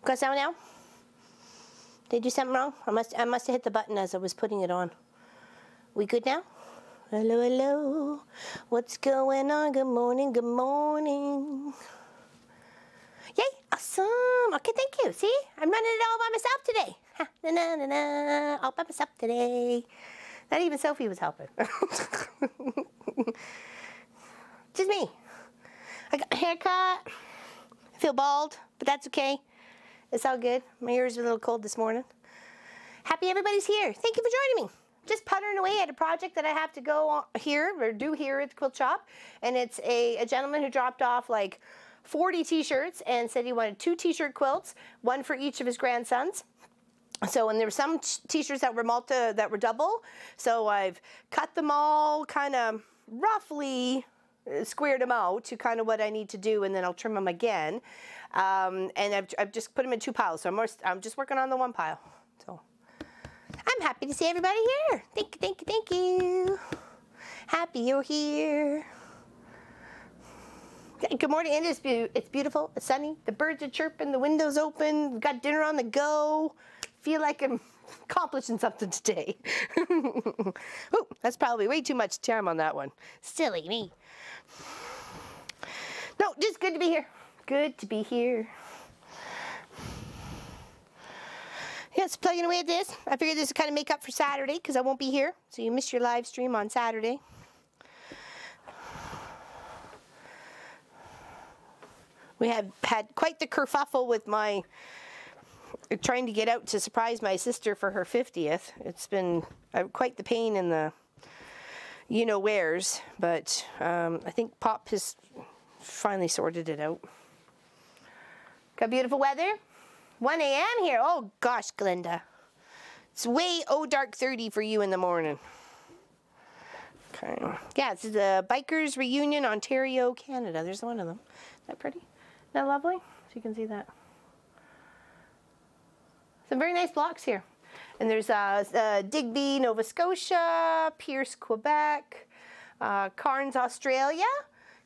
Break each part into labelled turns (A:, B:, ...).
A: Got sound now? Did I do something wrong? I must have hit the button as I was putting it on. We good now? Hello, hello. What's going on? Good morning, good morning. Yay, awesome. Okay, thank you. See, I'm running it all by myself today. Ha, na, na, na, na. All by myself today. Not even Sophie was helping. Just me. I got a haircut. I feel bald, but that's okay. It's all good. My ears are a little cold this morning. Happy everybody's here. Thank you for joining me. Just puttering away at a project that I have to go on here, or do here at the quilt shop. And it's a gentleman who dropped off like 40 t-shirts and said he wanted 2 t-shirt quilts, one for each of his grandsons. So, and there were some t-shirts that were double. So I've cut them all kind of roughly, squared them out to kind of what I need to do, and then I'll trim them again. And I've just put them in 2 piles. So I'm just working on the 1 pile. So I'm happy to see everybody here. Thank you, thank you, thank you. Happy you're here. Good morning, and it's beautiful, it's sunny, the birds are chirping, the window's open, we've got dinner on the go. Feel like I'm accomplishing something today. Ooh, that's probably way too much time on that one. Silly me. No, just good to be here. Good to be here. Yes, plugging away at this. I figured this would kind of make up for Saturday because I won't be here. So you missed your live stream on Saturday. We have had quite the kerfuffle with my trying to get out to surprise my sister for her 50th. It's been quite the pain in the you-know-wheres, but I think Pop has finally sorted it out. Got beautiful weather. 1 a.m. here. Oh gosh, Glenda. It's way dark 30 for you in the morning. Okay. Yeah, it's the Bikers Reunion, Ontario, Canada. There's one of them. Isn't that pretty? Isn't that lovely? So you can see that. Some very nice blocks here. And there's Digby, Nova Scotia, Pierce, Quebec, Cairns, Australia.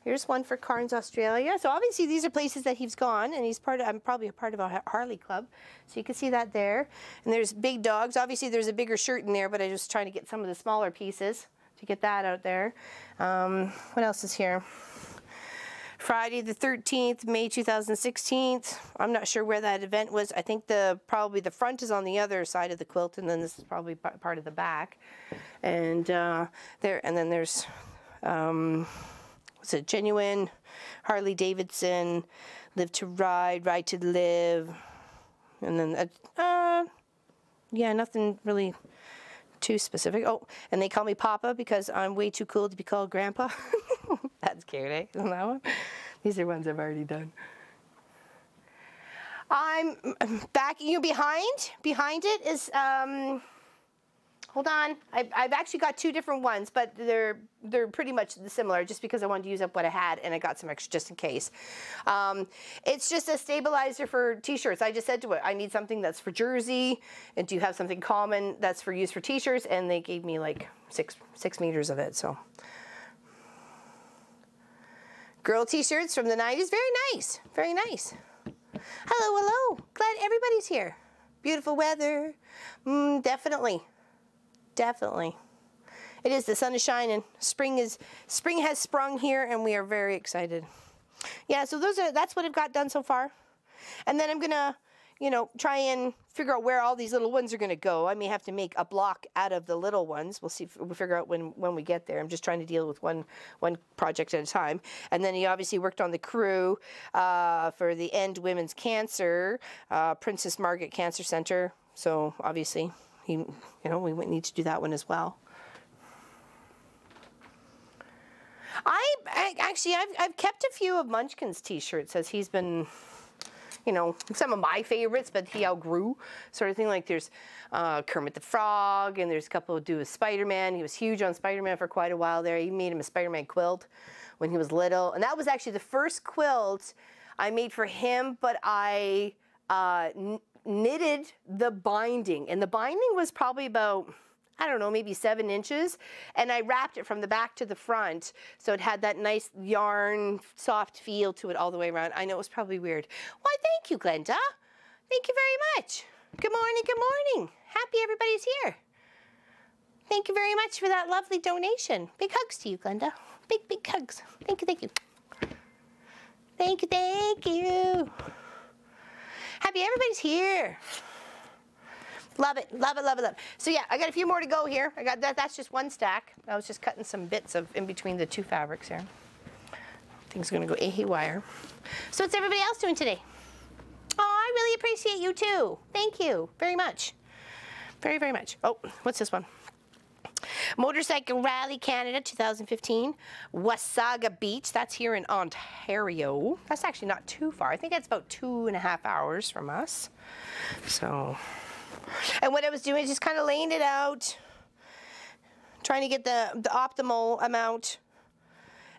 A: Here's one for Cairns, Australia. So obviously these are places that he's gone, and he's I'm probably a part of a Harley club. So you can see that there. And there's big dogs. Obviously there's a bigger shirt in there, but I was trying to get some of the smaller pieces to get that out there. What else is here? Friday the 13th, May 2016. I'm not sure where that event was. I think probably the front is on the other side of the quilt, and then this is probably part of the back. And then there's what's it? Genuine, Harley Davidson, Live to Ride, Ride to Live, and then yeah, nothing really too specific. Oh, and they call me Papa because I'm way too cool to be called Grandpa. That's cute, eh? Isn't that one? These are ones I've already done. I'm backing you behind. Behind it is, hold on. I've actually got 2 different ones, but they're pretty much similar just because I wanted to use up what I had, and I got some extra just in case. It's just a stabilizer for t-shirts. I just said to it, I need something that's for jersey, and do you have something common that's for use for t-shirts? And they gave me like 6 meters of it, so. Girl t-shirts from the 90s, very nice, very nice. Hello, hello, glad everybody's here. Beautiful weather, definitely, definitely. It is, the sun is shining. Spring has sprung here, and we are very excited. Yeah, so that's what I've got done so far. And then I'm gonna, try and figure out where all these little ones are gonna go. I may have to make a block out of the little ones. We'll see if we'll figure out when we get there. I'm just trying to deal with one project at a time. And then he obviously worked on the crew for the End Women's Cancer, Princess Margaret Cancer Center. So obviously, we need to do that one as well. I've kept a few of Munchkin's t-shirts as he's been, some of my favorites, but he outgrew sort of thing. Like there's Kermit the Frog, and there's a couple to do with Spider-Man. He was huge on Spider-Man for quite a while there. He made him a Spider-Man quilt when he was little. And that was actually the first quilt I made for him, but I knitted the binding. And the binding was probably about I don't know, maybe 7 inches. And I wrapped it from the back to the front. So it had that nice yarn, soft feel to it all the way around. I know it was probably weird. Why, thank you, Glenda. Thank you very much. Good morning, good morning. Happy everybody's here. Thank you very much for that lovely donation. Big hugs to you, Glenda. Big, big hugs. Thank you, thank you. Thank you, thank you. Happy everybody's here. Love it, love it, love it, love it. So yeah, I got a few more to go here. I got that. That's just one stack. I was just cutting some bits of in between the 2 fabrics here. Things are gonna go haywire. So what's everybody else doing today? Oh, I really appreciate you too. Thank you very much. Very, very much. Oh, what's this one? Motorcycle Rally Canada 2015, Wasaga Beach. That's here in Ontario. That's actually not too far. I think that's about 2.5 hours from us. So, and what I was doing is just kind of laying it out, trying to get the optimal amount.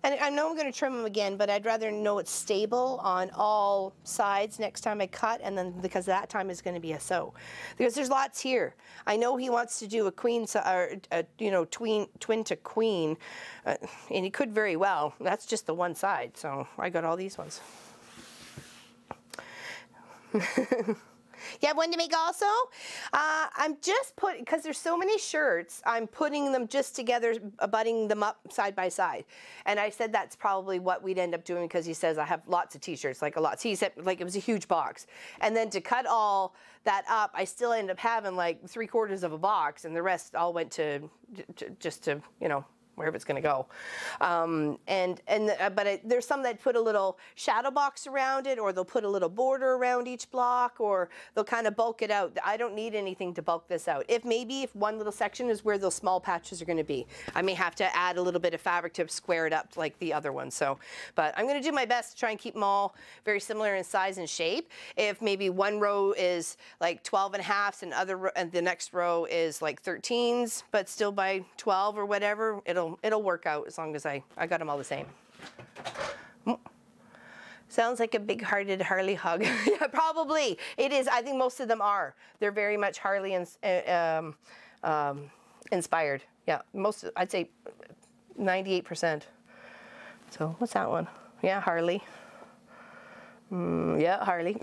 A: And I know I'm going to trim them again, but I'd rather know it's stable on all sides next time I cut, and then because that time is going to be a sew. Because there's lots here. I know he wants to do a queen, or you know, twin to queen, and he could very well. That's just the one side, so I got all these ones. You have one to make also? I'm just putting, because there's so many shirts, I'm putting them just together, butting them up side by side. And I said that's probably what we'd end up doing because he says I have lots of t-shirts, like a lot. So he said like it was a huge box. And then to cut all that up, I still end up having like 3/4 of a box, and the rest all went to just to, you know, wherever it's going to go. But there's some that put a little shadow box around it, or they'll put a little border around each block, or they'll kind of bulk it out. I don't need anything to bulk this out. If one little section is where those small patches are going to be, I may have to add a little bbit of fabric to square it up like the other one. So, but I'm going to do my best to try and keep them all very similar in size and shape. If maybe one row is like 12.5s and the next row is like 13s, but still by 12 or whatever, it'll work out as long as I got them all the same. Sounds like a big-hearted Harley hug. Yeah, probably. It is. I think most of them are. They're very much Harley inspired. Yeah, I'd say 98%. So what's that one? Yeah, Harley. Yeah, Harley.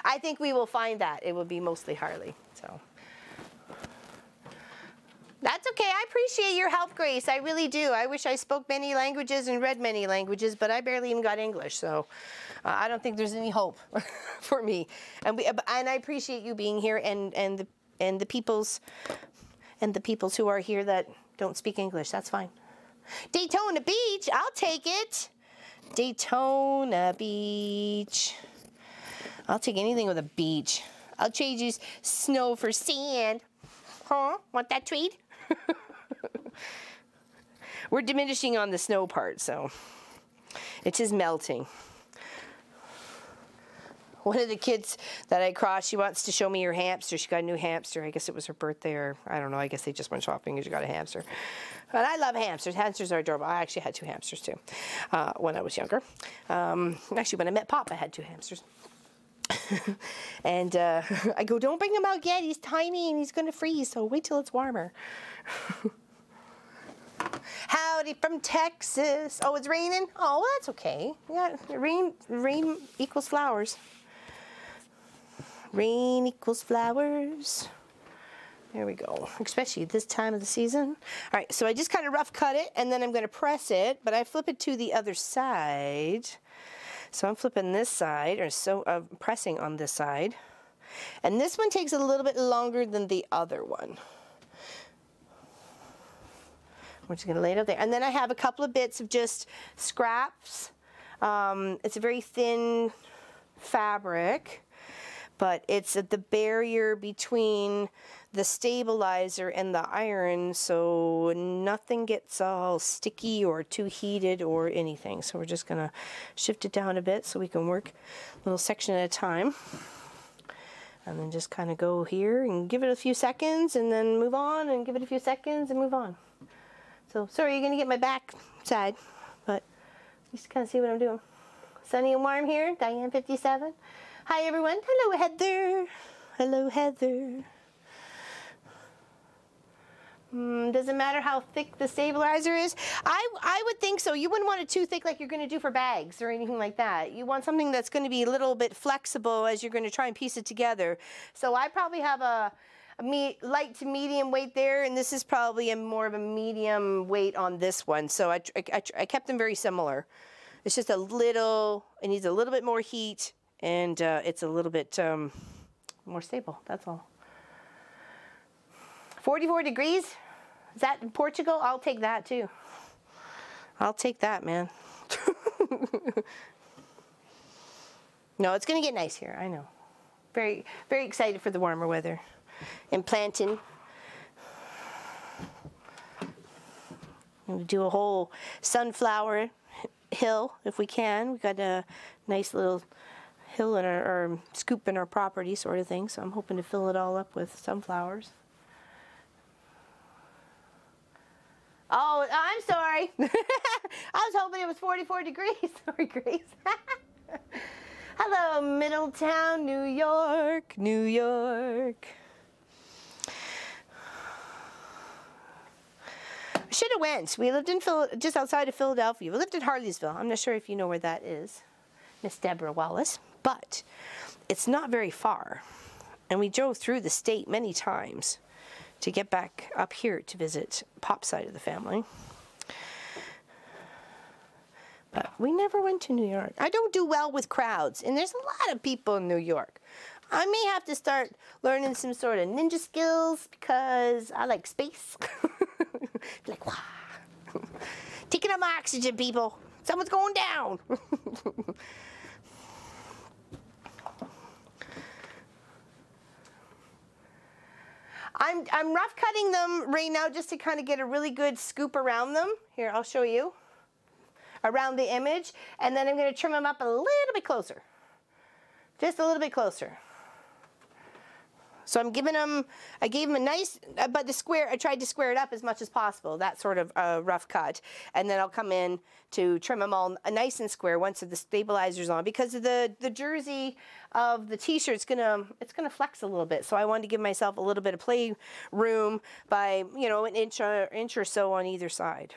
A: I think we will find that. It will be mostly Harley. So. That's okay. I appreciate your help, Grace. I really do. I wish I spoke many languages and read many languages, but I barely even got English, so I don't think there's any hope for me. And I appreciate you being here, and the peoples who are here that don't speak English. That's fine. Daytona Beach. I'll take it. Daytona Beach. I'll take anything with a beach. I'll trade you snow for sand. Huh? Want that trade? We're diminishing on the snow part, so it is melting. One of the kids that I crossed, she wants to show me her hamster. She got a new hamster. I guess it was her birthday, or I don't know. I guess they just went shopping and she got a hamster. But I love hamsters. Hamsters are adorable. I actually had 2 hamsters too when I was younger. Actually, when I met Pop, I had 2 hamsters. And I go, don't bring him out yet. He's tiny and he's going to freeze, so wait till it's warmer. Howdy from Texas. Oh, it's raining? Oh, well, that's okay. Yeah, rain equals flowers. Rain equals flowers. There we go, especially this time of the season. All right, so I just kind of rough cut it, and then I'm going to press it, but I flip it to the other side. So I'm flipping this side, or pressing on this side. And this one takes a little bit longer than the other one. We're just going to lay it up there. And then I have a couple of bits of just scraps. It's a very thin fabric, but it's at the barrier between the stabilizer and the iron, so nothing gets all sticky or too heated or anything. So we're just gonna shift it down a bit so we can work a little section at a time. And then just kind of go here and give it a few seconds and then move on, and give it a few seconds and move on. So sorry, you're gonna get my back side, but just kind of see what I'm doing. Sunny and warm here, Diane 57. Hi everyone, hello Heather. Hello Heather. Doesn't matter how thick the stabilizer is. I would think so. You wouldn't want it too thick like you're going to do for bags or anything like that. You want something that's going to be a little bit flexible as you're going to try and piece it together. So I probably have a light to medium weight there, and this is probably more of a medium weight on this one. So I kept them very similar. It's just a little, it needs a little bit more heat, and it's a little bit more stable, that's all. 44 degrees? Is that in Portugal? I'll take that too. I'll take that, man. No, it's going to get nice here, I know. Very, very excited for the warmer weather. And planting. We'll do a whole sunflower hill if we can. We've got a nice little hill in our scoop in our property sort of thing, so I'm hoping to fill it all up with sunflowers. Oh, I'm sorry. I was hoping it was 44 degrees. Sorry, Grace. Hello, Middletown, New York, New York. Should have went. We lived in just outside of Philadelphia. We lived in Harleysville. I'm not sure if you know where that is, Miss Deborah Wallace, but it's not very far. And we drove through the state many times to get back up here to visit Pop's side of the family. But we never went to New York. I don't do well with crowds, and there's a lot of people in New York. I may have to start learning some sort of ninja skills because I like space. Like, wow. Taking up my oxygen, people. Someone's going down. I'm rough cutting them right now just to kind of get a really good scoop around them. Here, I'll show you. Around the image. And then I'm going to trim them up a little bit closer. Just a little bit closer. So I'm giving them, I gave them a nice, but the square, I tried to square it up as much as possible, that sort of rough cut. And then I'll come in to trim them all nice and square once the stabilizer's on, because of the jersey of the t-shirt, it's gonna flex a little bit. So I wanted to give myself a little bit of play room by, you know, an inch or so on either side.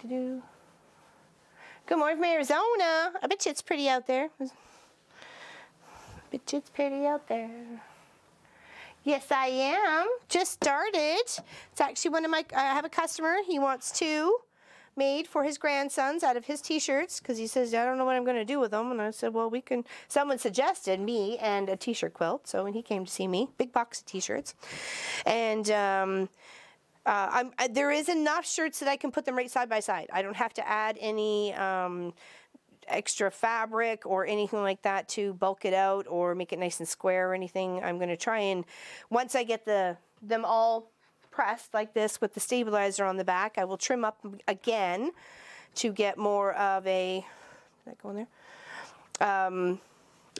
A: Good morning from Arizona. I bet you it's pretty out there. I bet you it's pretty out there. Yes, I am. Just started. It's actually one of my, I have a customer. He wants 2 made for his grandsons out of his t-shirts because he says, I don't know what I'm going to do with them. And I said, well, we can, someone suggested me and a t-shirt quilt. So when he came to see me, big box of t-shirts. And there is enough shirts that I can put them right side by side. I don't have to add any extra fabric or anything like that to bulk it out or make it nice and square or anything. I'm going to try and, once I get them all pressed like this with the stabilizer on the back, I will trim up again to get more of a, did that go in there?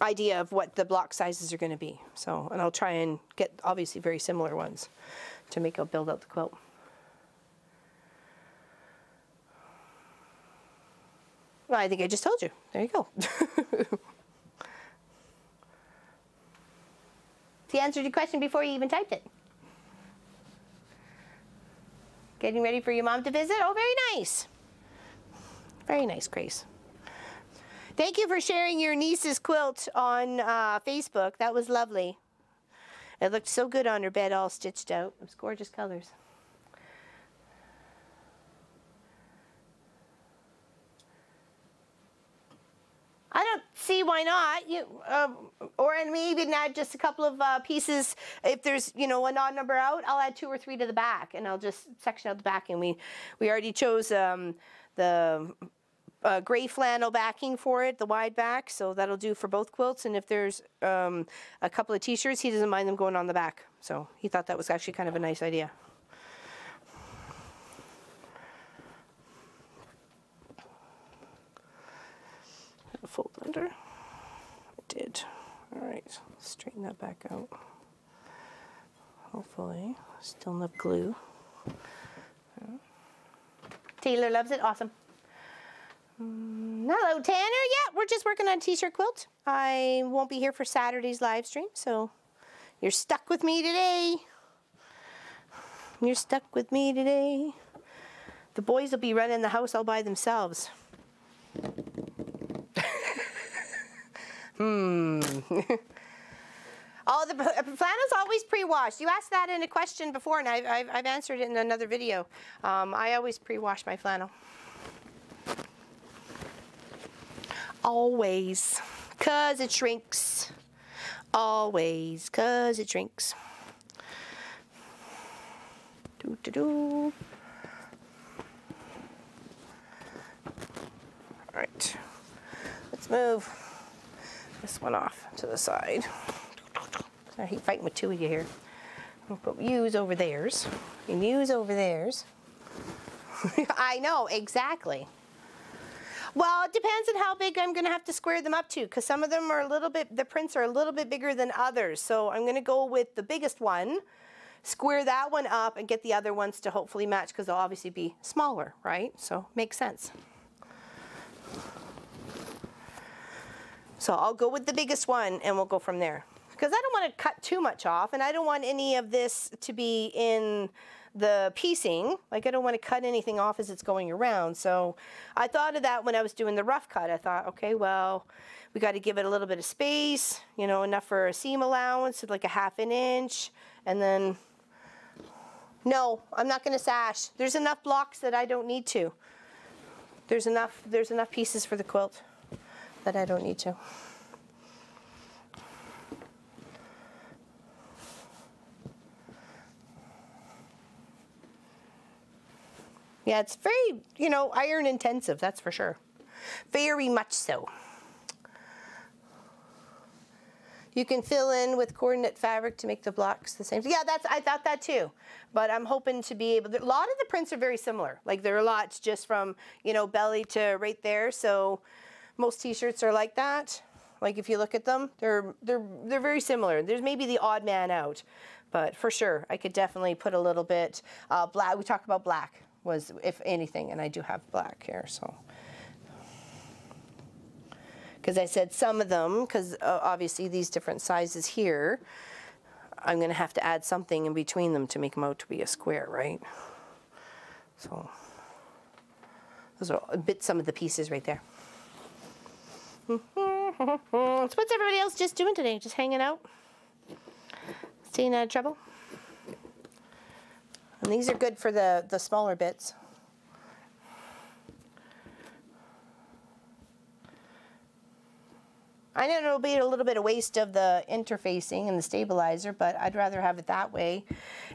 A: Idea of what the block sizes are going to be. So, and I'll try and get obviously very similar ones to build out the quilt. Well, I think I just told you. There you go. He answered your question before you even typed it. Getting ready for your mom to visit? Oh, very nice. Very nice, Grace. Thank you for sharing your niece's quilt on Facebook. That was lovely. It looked so good on her bed, all stitched out. It was gorgeous colors. I don't see why not. And maybe even add just a couple of pieces. If there's, you know, an odd number out, I'll add 2 or 3 to the back, and I'll just section out the back. And we already chose the gray flannel backing for it, the wide back, so that'll do for both quilts. And if there's a couple of t-shirts, he doesn't mind them going on the back. So he thought that was actually kind of a nice idea. Fold under. I did. All right, straighten that back out. Hopefully, still enough glue. Taylor loves it. Awesome. Hello, Tanner. Yeah, we're just working on a t-shirt quilt. I won't be here for Saturday's live stream, so you're stuck with me today. You're stuck with me today. The boys will be running the house all by themselves. Oh, the flannel's always pre-washed. You asked that in a question before, and I've answered it in another video. I always pre-wash my flannel. Always, 'cause it shrinks. Always, 'cause it shrinks. All right, let's move this one off to the side. I hate fighting with two of you here. I'll put yous over theirs and yous over theirs. I know, exactly. Well, it depends on how big I'm going to have to square them up to, because some of them are a little bit, the prints are a little bit bigger than others. So I'm going to go with the biggest one, square that one up, and get the other ones to hopefully match, because they'll obviously be smaller, right? So makes sense. So I'll go with the biggest one, and we'll go from there. Because I don't want to cut too much off, and I don't want any of this to be in the piecing. Like, I don't want to cut anything off as it's going around. So I thought of that when I was doing the rough cut. I thought, okay, well, we got to give it a little bit of space, you know, enough for a seam allowance, like a 1/2 inch. And then, no, I'm not going to sash. There's enough blocks that I don't need to. There's enough pieces for the quilt that I don't need to. Yeah, it's very, you know, iron intensive, that's for sure. Very much so. You can fill in with coordinate fabric to make the blocks the same. Yeah, I thought that too. But I'm hoping to be able to, a lot of the prints are very similar. Like, there are lots just from, you know, belly to right there. So most t-shirts are like that. Like, if you look at them, they're very similar. There's maybe the odd man out, but for sure, I could definitely put a little bit black. We talked about black was, if anything, and I do have black here, so. Because I said some of them, because obviously these different sizes here, I'm going to have to add something in between them to make them out to be a square, right? So those are some of the pieces right there. So what's everybody else just doing today? Just hanging out? Staying out of trouble? And these are good for the smaller bits. I know it'll be a little bit of waste of the interfacing and the stabilizer, but I'd rather have it that way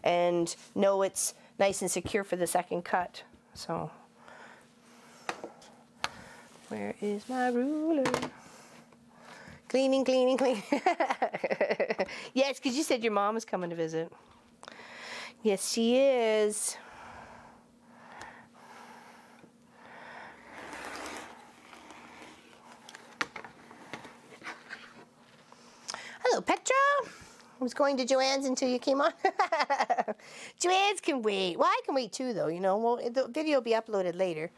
A: and know it's nice and secure for the second cut. So, where is my ruler? Cleaning, cleaning, cleaning. Yes, because you said your mom is coming to visit. Yes, she is. Hello, Petra. I was going to Joanne's until you came on. Joanne's can wait. Well, I can wait too, though. You know, well, the video will be uploaded later.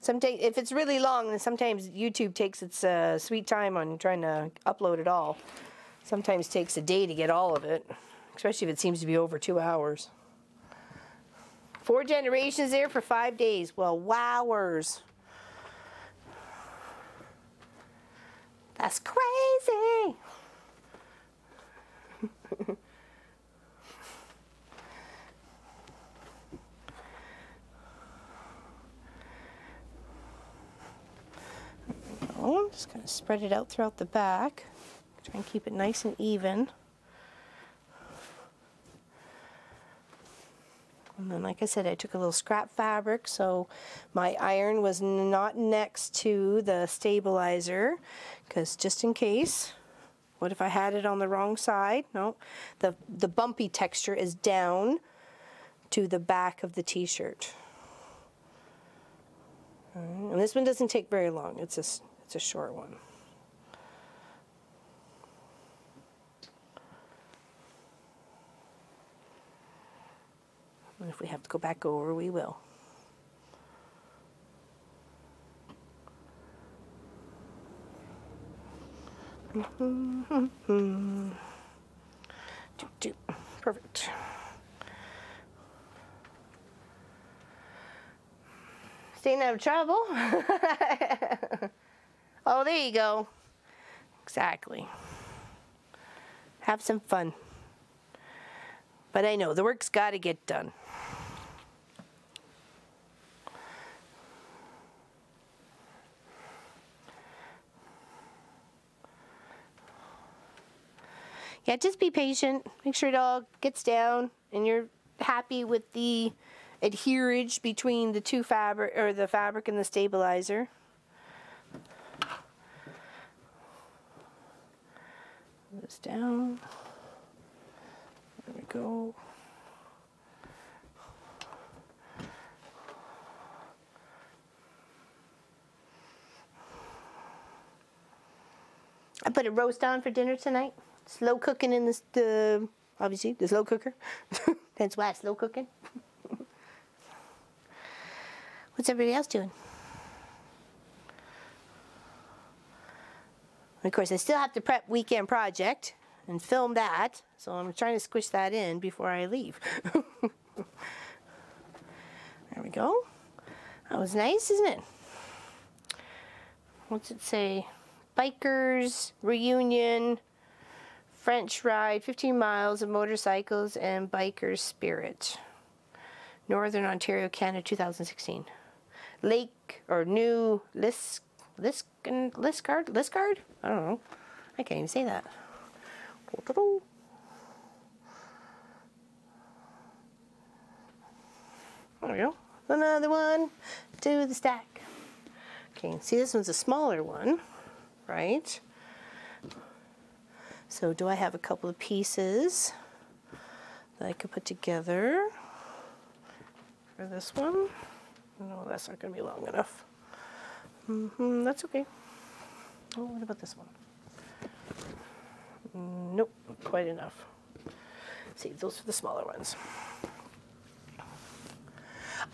A: Sometimes, if it's really long, then sometimes YouTube takes its sweet time on trying to upload it all. Sometimes takes a day to get all of it, especially if it seems to be over 2 hours. 4 generations there for 5 days. Well, wowers. That's crazy. I'm just going to spread it out throughout the back. Try and keep it nice and even. And then, like I said, I took a little scrap fabric, so my iron was not next to the stabilizer, because just in case, what if I had it on the wrong side? No, the bumpy texture is down to the back of the t-shirt. And this one doesn't take very long. It's a short one. And if we have to go back over, we will. Perfect. Staying out of trouble. Oh, there you go. Exactly. Have some fun. But I know the work's got to get done. Yeah, just be patient. Make sure it all gets down and you're happy with the adherence between the two fabric, or the fabric and the stabilizer. This down. There we go. I put a roast on for dinner tonight. Slow cooking in the obviously the slow cooker. That's why it's slow cooking. What's everybody else doing? Of course, I still have to prep weekend project and film that, so I'm trying to squish that in before I leave. There we go. That was nice, isn't it? What's it say? Bikers reunion, French ride, 15 miles of motorcycles and bikers spirit. Northern Ontario, Canada, 2016. Lake or New Liscard? I don't know. I can't even say that. There we go. Another one to the stack. Okay, see, this one's a smaller one, right? So do I have a couple of pieces that I could put together for this one? No, that's not going to be long enough. That's okay. Oh, what about this one? Nope, not quite enough. See, those are the smaller ones.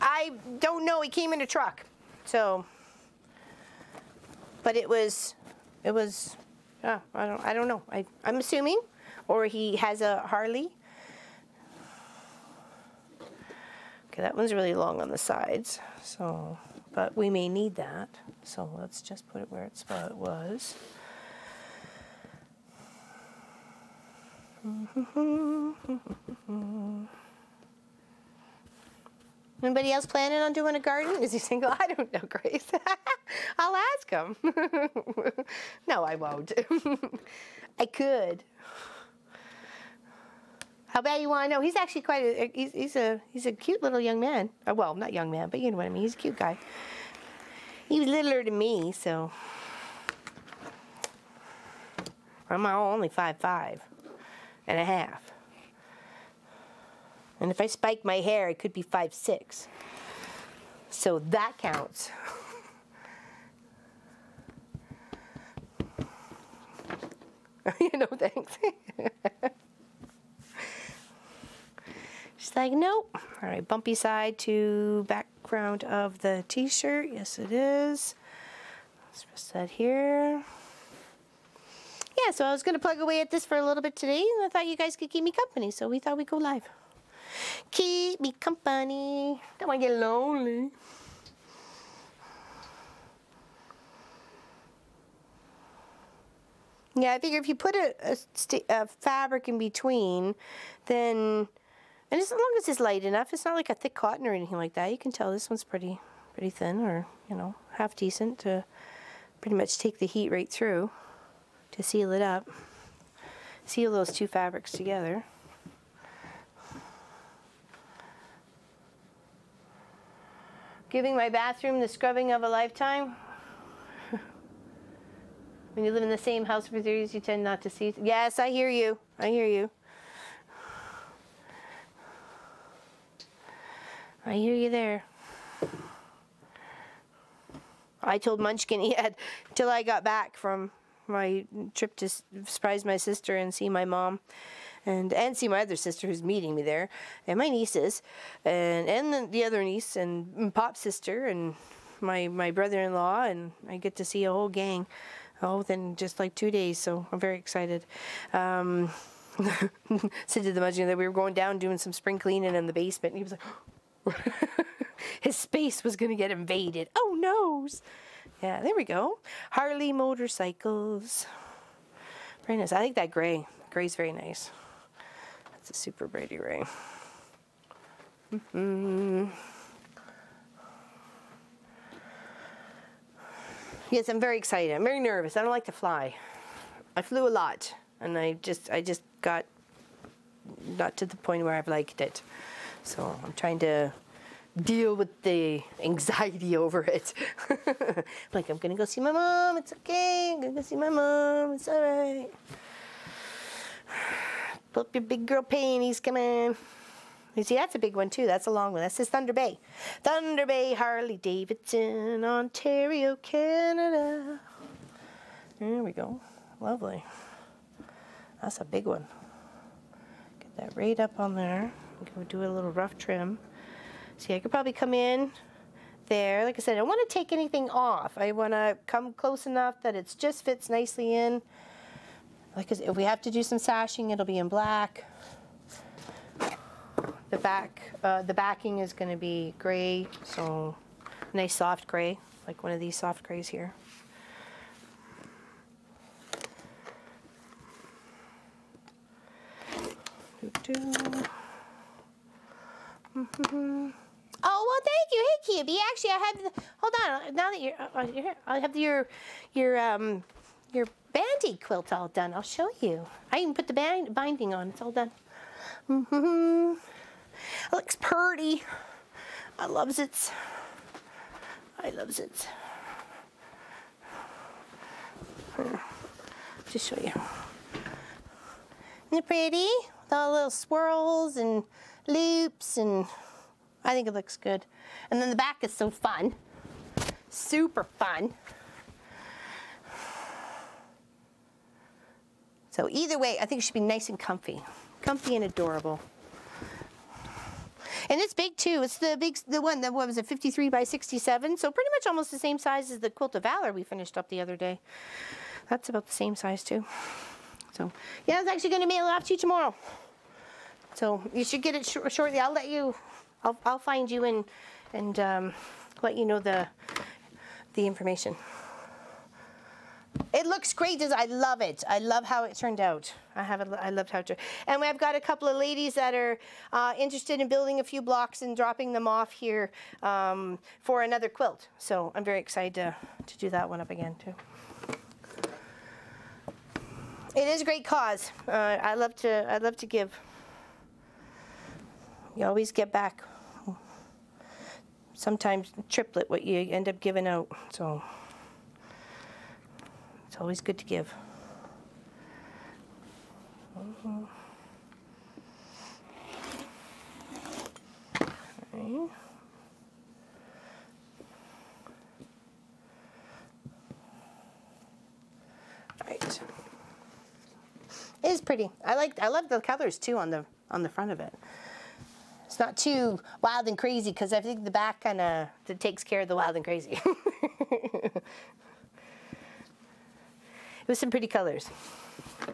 A: I don't know. He came in a truck, so. But it was. Yeah, I don't know. I'm assuming, or he has a Harley. Okay, that one's really long on the sides, so. But we may need that, so let's just put it where it was. Anybody else planning on doing a garden? Is he single? I don't know, Grace. I'll ask him. No, I won't. I could. How bad you want to know? He's actually quite a, he's a cute little young man. Well, not young man, but you know what I mean. He's a cute guy. He was littler than me, so. I'm only 5'5" and a half. And if I spike my hair, it could be 5'6". So that counts. You know, thanks. She's like, nope. All right, bumpy side to background of the t-shirt. Yes, it is. Let's press that here. Yeah, so I was going to plug away at this for a little bit today, and I thought you guys could keep me company, so we thought we'd go live. Keep me company. Don't want to get lonely. Yeah, I figure if you put a fabric in between, then, and as long as it's light enough, it's not like a thick cotton or anything like that. You can tell this one's pretty thin, or, you know, half decent to pretty much take the heat right through to seal it up. Seal those two fabrics together. Giving my bathroom the scrubbing of a lifetime. When you live in the same house for 30 years, you tend not to see. Yes, I hear you. I hear you. I hear you there. I told Munchkin he had, till I got back from my trip to surprise my sister and see my mom, and see my other sister who's meeting me there, and my nieces, and the other niece, and Pop's sister, and my brother-in-law, and I get to see a whole gang within just like 2 days, so I'm very excited. Said to the Mudgee that we were going down doing some spring cleaning in the basement, and he was like, his space was going to get invaded. Oh, noes. Yeah, there we go. Harley motorcycles. Very nice. I like that gray. Gray's very nice. That's a super pretty gray. Yes, I'm very excited. I'm very nervous. I don't like to fly. I flew a lot, and I just got not to the point where I've liked it. So I'm trying to deal with the anxiety over it. Like, I'm gonna go see my mom. It's okay. I'm gonna go see my mom. It's all right. Pull up your big girl panties. Come on. You see, that's a big one too. That's a long one. That says Thunder Bay. Thunder Bay, Harley Davidson, Ontario, Canada. There we go. Lovely. That's a big one. Get that right up on there. Go do a little rough trim. See, I could probably come in there. Like I said, I don't want to take anything off. I want to come close enough that it just fits nicely in. Like, if we have to do some sashing, it'll be in black. The backing is going to be gray, so nice soft gray, like one of these soft grays here. Oh, well, thank you. Hey, Cutie. Actually, I have the, hold on. Now that you're here, I have your bandy quilt all done. I'll show you. I even put the binding on. It's all done. It looks pretty. I loves it. I loves it. Just show you. Isn't it pretty? With all the little swirls and loops, and I think it looks good. And then the back is so fun. Super fun. So either way, I think it should be nice and comfy. Comfy and adorable. And it's big too. It's the one that was a 53 by 67. So pretty much almost the same size as the Quilt of Valor we finished up the other day. That's about the same size too. So yeah, it's actually going to mail it off to you tomorrow. So you should get it shortly. I'll let you, I'll find you and let you know the information. It looks great. I love it. I love how it turned out. I loved how it turned out. And we've got a couple of ladies that are interested in building a few blocks and dropping them off here for another quilt. So I'm very excited to do that one up again too. It is a great cause. I love to give. You always get back. Sometimes triplet what you end up giving out. So it's always good to give. Okay. Right. It is pretty. I love the colors too on the front of it. It's not too wild and crazy because I think the back kind of takes care of the wild and crazy. It was some pretty colors.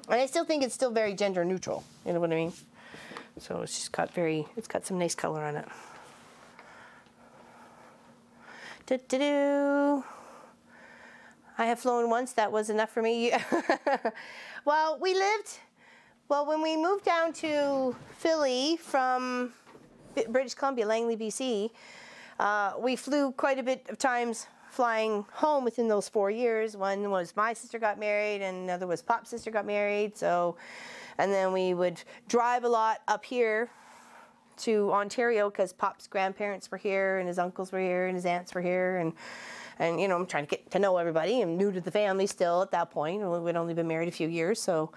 A: And I still think it's still very gender neutral. You know what I mean? So it's just got it's got some nice color on it. I have flown once. That was enough for me. Well, when we moved down to Philly from British Columbia, Langley, BC, we flew quite a bit of times flying home within those 4 years. One was my sister got married, and another was Pop's sister got married. So, and then we would drive a lot up here to Ontario because Pop's grandparents were here, and his uncles were here, and his aunts were here, and you know, I'm trying to get to know everybody. I'm new to the family still at that point. We'd only been married a few years, so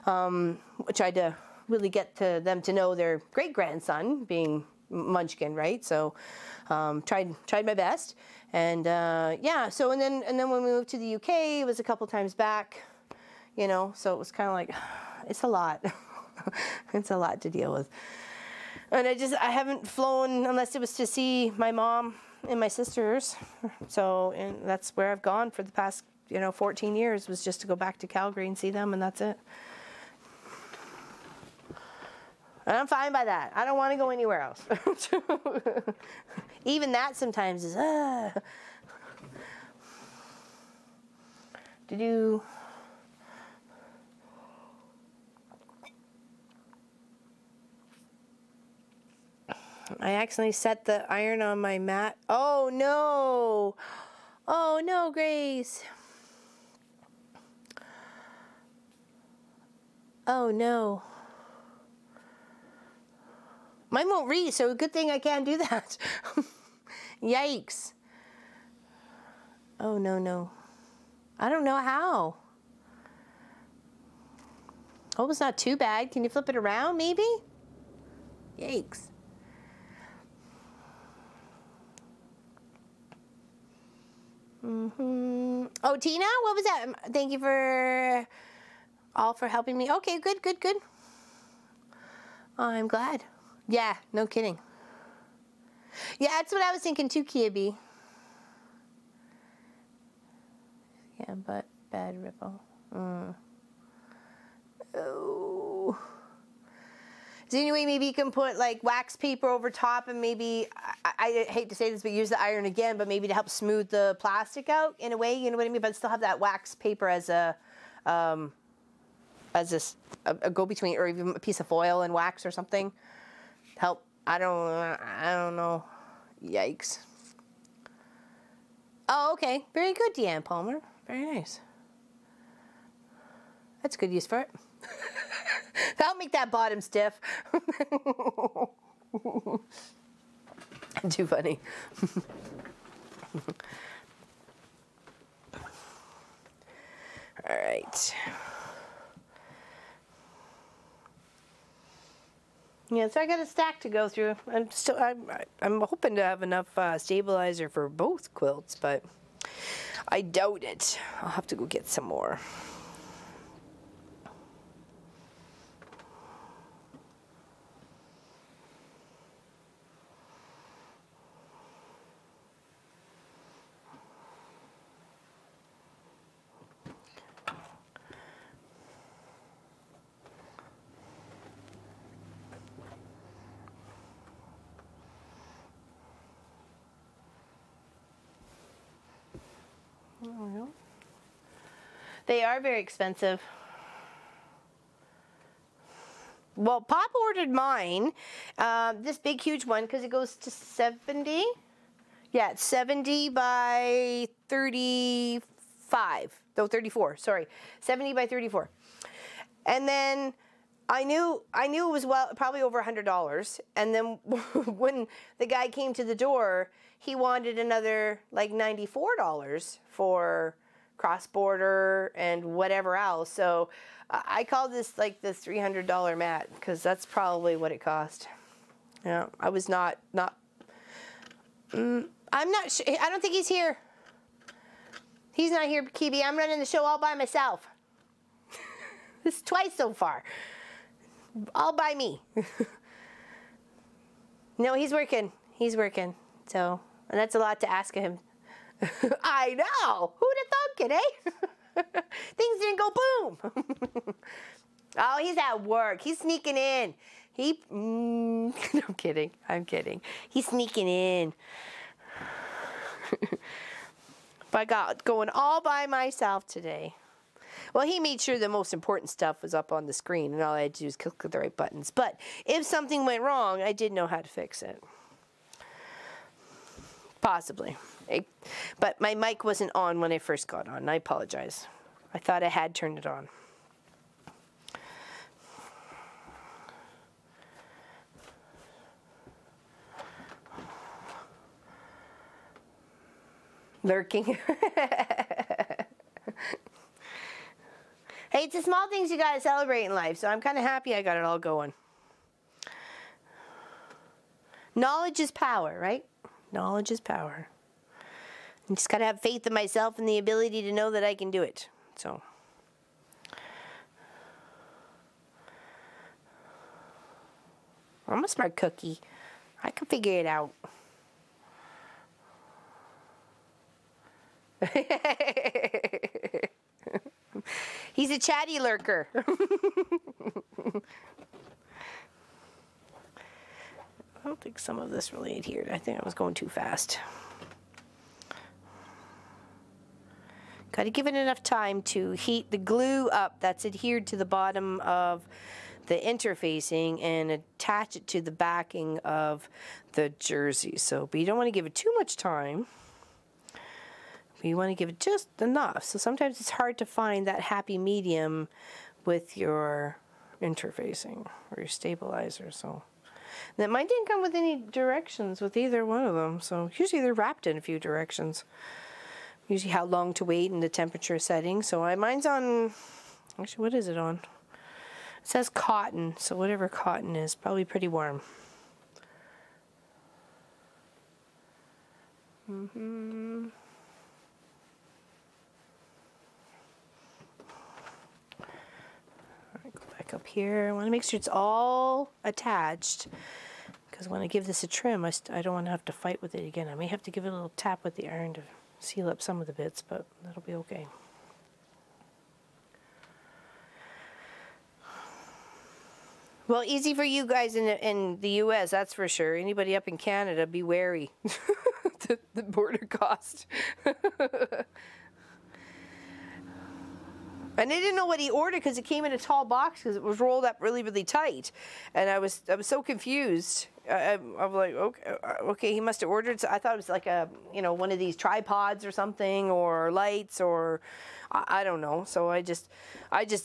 A: I tried to really get to them to know their great grandson, being Munchkin, right? So tried my best. And yeah, so and then when we moved to the UK, it was a couple times back, you know, so it was kind of like, it's a lot. It's a lot to deal with. And I haven't flown unless it was to see my mom and my sisters. So, and that's where I've gone for the past you know, 14 years was just to go back to Calgary and see them, and that's it. And I'm fine by that. I don't want to go anywhere else. Even that sometimes is, Did you... I accidentally set the iron on my mat. Oh no! Oh no, Grace! Oh no. Mine won't read, so good thing I can't do that. Yikes. Oh no, no. I don't know how. Oh, it's not too bad. Can you flip it around, maybe? Yikes. Oh, Tina, what was that? Thank you for helping me. Okay, good, good, good. I'm glad. Yeah, no kidding. Yeah, that's what I was thinking too, Kiabi. Yeah, but bad ripple. Oh. Is there any way maybe you can put like wax paper over top and maybe, I hate to say this, but use the iron again, but maybe to help smooth the plastic out in a way, you know what I mean? But still have that wax paper as a go-between, or even a piece of foil and wax or something. Help. I don't know. Yikes. Oh, okay. Very good, Deanne Palmer. Very nice. That's good use for it. That'll make that bottom stiff. Too funny. All right. Yeah, so I got a stack to go through. I'm hoping to have enough stabilizer for both quilts, but I doubt it. I'll have to go get some more. They are very expensive. Well, Pop ordered mine, this big, huge one, because it goes to 70. Yeah, it's 70 by 35. No, 34, sorry. 70 by 34. And then I knew it was probably over $100. And then when the guy came to the door, he wanted another like $94 for cross-border and whatever else. So I called this like the $300 mat because that's probably what it cost. Yeah, I was not. I'm not sure. I don't think he's here. He's not here, Kibi. I'm running the show all by myself. This is twice so far. All by me. No, he's working. He's working. So, and that's a lot to ask of him. I know. Who'd have thunk it, eh? Things didn't go boom. Oh, he's at work. He's sneaking in. I'm kidding. I'm kidding. He's sneaking in. But I got going all by myself today. Well, he made sure the most important stuff was up on the screen, and all I had to do was click the right buttons. But if something went wrong, I did know how to fix it. Possibly. But my mic wasn't on when I first got on. I apologize. I thought I had turned it on. Lurking. Hey, it's the small things you gotta celebrate in life, so I'm kind of happy I got it all going. Knowledge is power, right? Knowledge is power. I just gotta have faith in myself and the ability to know that I can do it. So. I'm a smart cookie. I can figure it out. He's a chatty lurker. I don't think some of this really adhered. I think I was going too fast. Got to give it enough time to heat the glue up that's adhered to the bottom of the interfacing and attach it to the backing of the jersey. So, but you don't want to give it too much time. But you want to give it just enough. So sometimes it's hard to find that happy medium with your interfacing or your stabilizer. So that mine didn't come with any directions with either one of them. So usually they're wrapped in a few directions. Usually how long to wait and the temperature setting. So mine's on, actually what is it on? It says cotton, so whatever cotton is, probably pretty warm. Go back up here. I want to make sure it's all attached, because when I give this a trim, I don't want to have to fight with it again. I may have to give it a little tap with the iron to seal up some of the bits, but that'll be okay. Well, easy for you guys in the U.S., that's for sure. Anybody up in Canada, be wary. the border cost. And I didn't know what he ordered because it came in a tall box because it was rolled up really, really tight. And I was so confused. I was like, okay, he must have ordered. So I thought it was like a, one of these tripods or something, or lights, or I don't know. So I just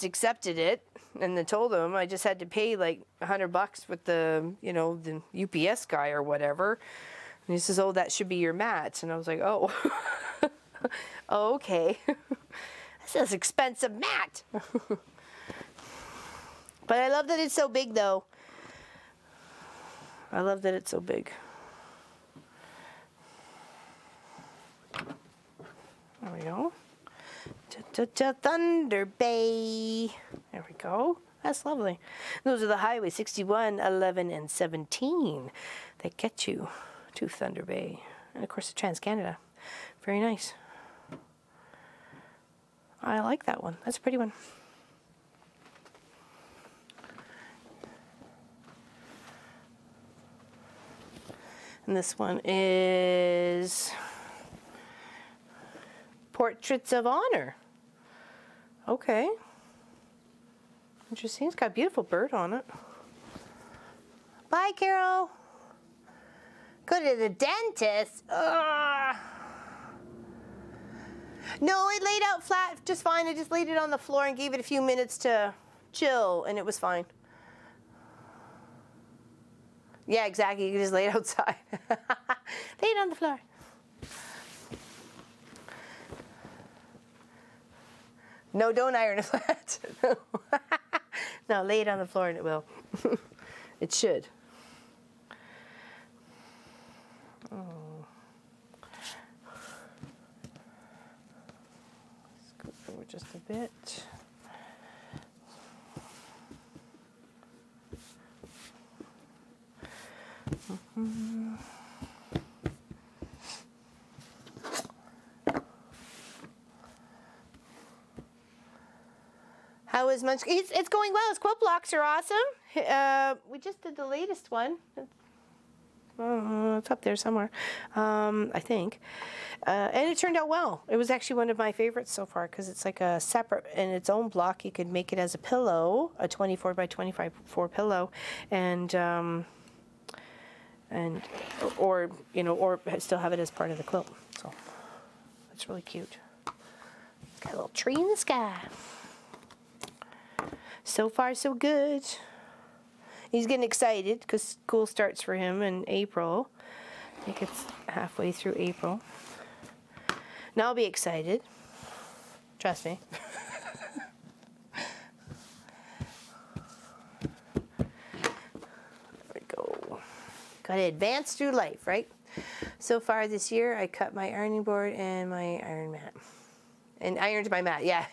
A: accepted it and then told him I just had to pay like $100 with the, the UPS guy or whatever. And he says, oh, that should be your mat. And I was like, oh, oh, okay. This is an expensive mat. But I love that it's so big, though. I love that it's so big. There we go. Thunder Bay. There we go. That's lovely. Those are the highways, 61, 11, and 17 that get you to Thunder Bay. And, of course, the Trans-Canada. Very nice. I like that one. That's a pretty one. And this one is Portraits of Honor. Okay. Interesting. It's got a beautiful bird on it. Bye, Carol. Go to the dentist. Ugh. No, it laid out flat just fine. I just laid it on the floor and gave it a few minutes to chill, and it was fine. Yeah, exactly. You can just lay it outside. Lay it on the floor. No, don't iron it flat. No, lay it on the floor and it will. It should. Oh. Scoot over just a bit. How is Munch? It's going well. His quilt blocks are awesome. We just did the latest one. It's up there somewhere, I think. And it turned out well. It was actually one of my favorites so far because it's like a separate, in its own block. You could make it as a pillow, a 24 by 25 pillow, or still have it as part of the quilt. So it's really cute. Got a little tree in the sky. So far, so good. He's getting excited because school starts for him in April. I think it's halfway through April. Now I'll be excited. Trust me. There we go. Got to advance through life, right? So far this year, I cut my ironing board and my iron mat. And ironed my mat, yeah.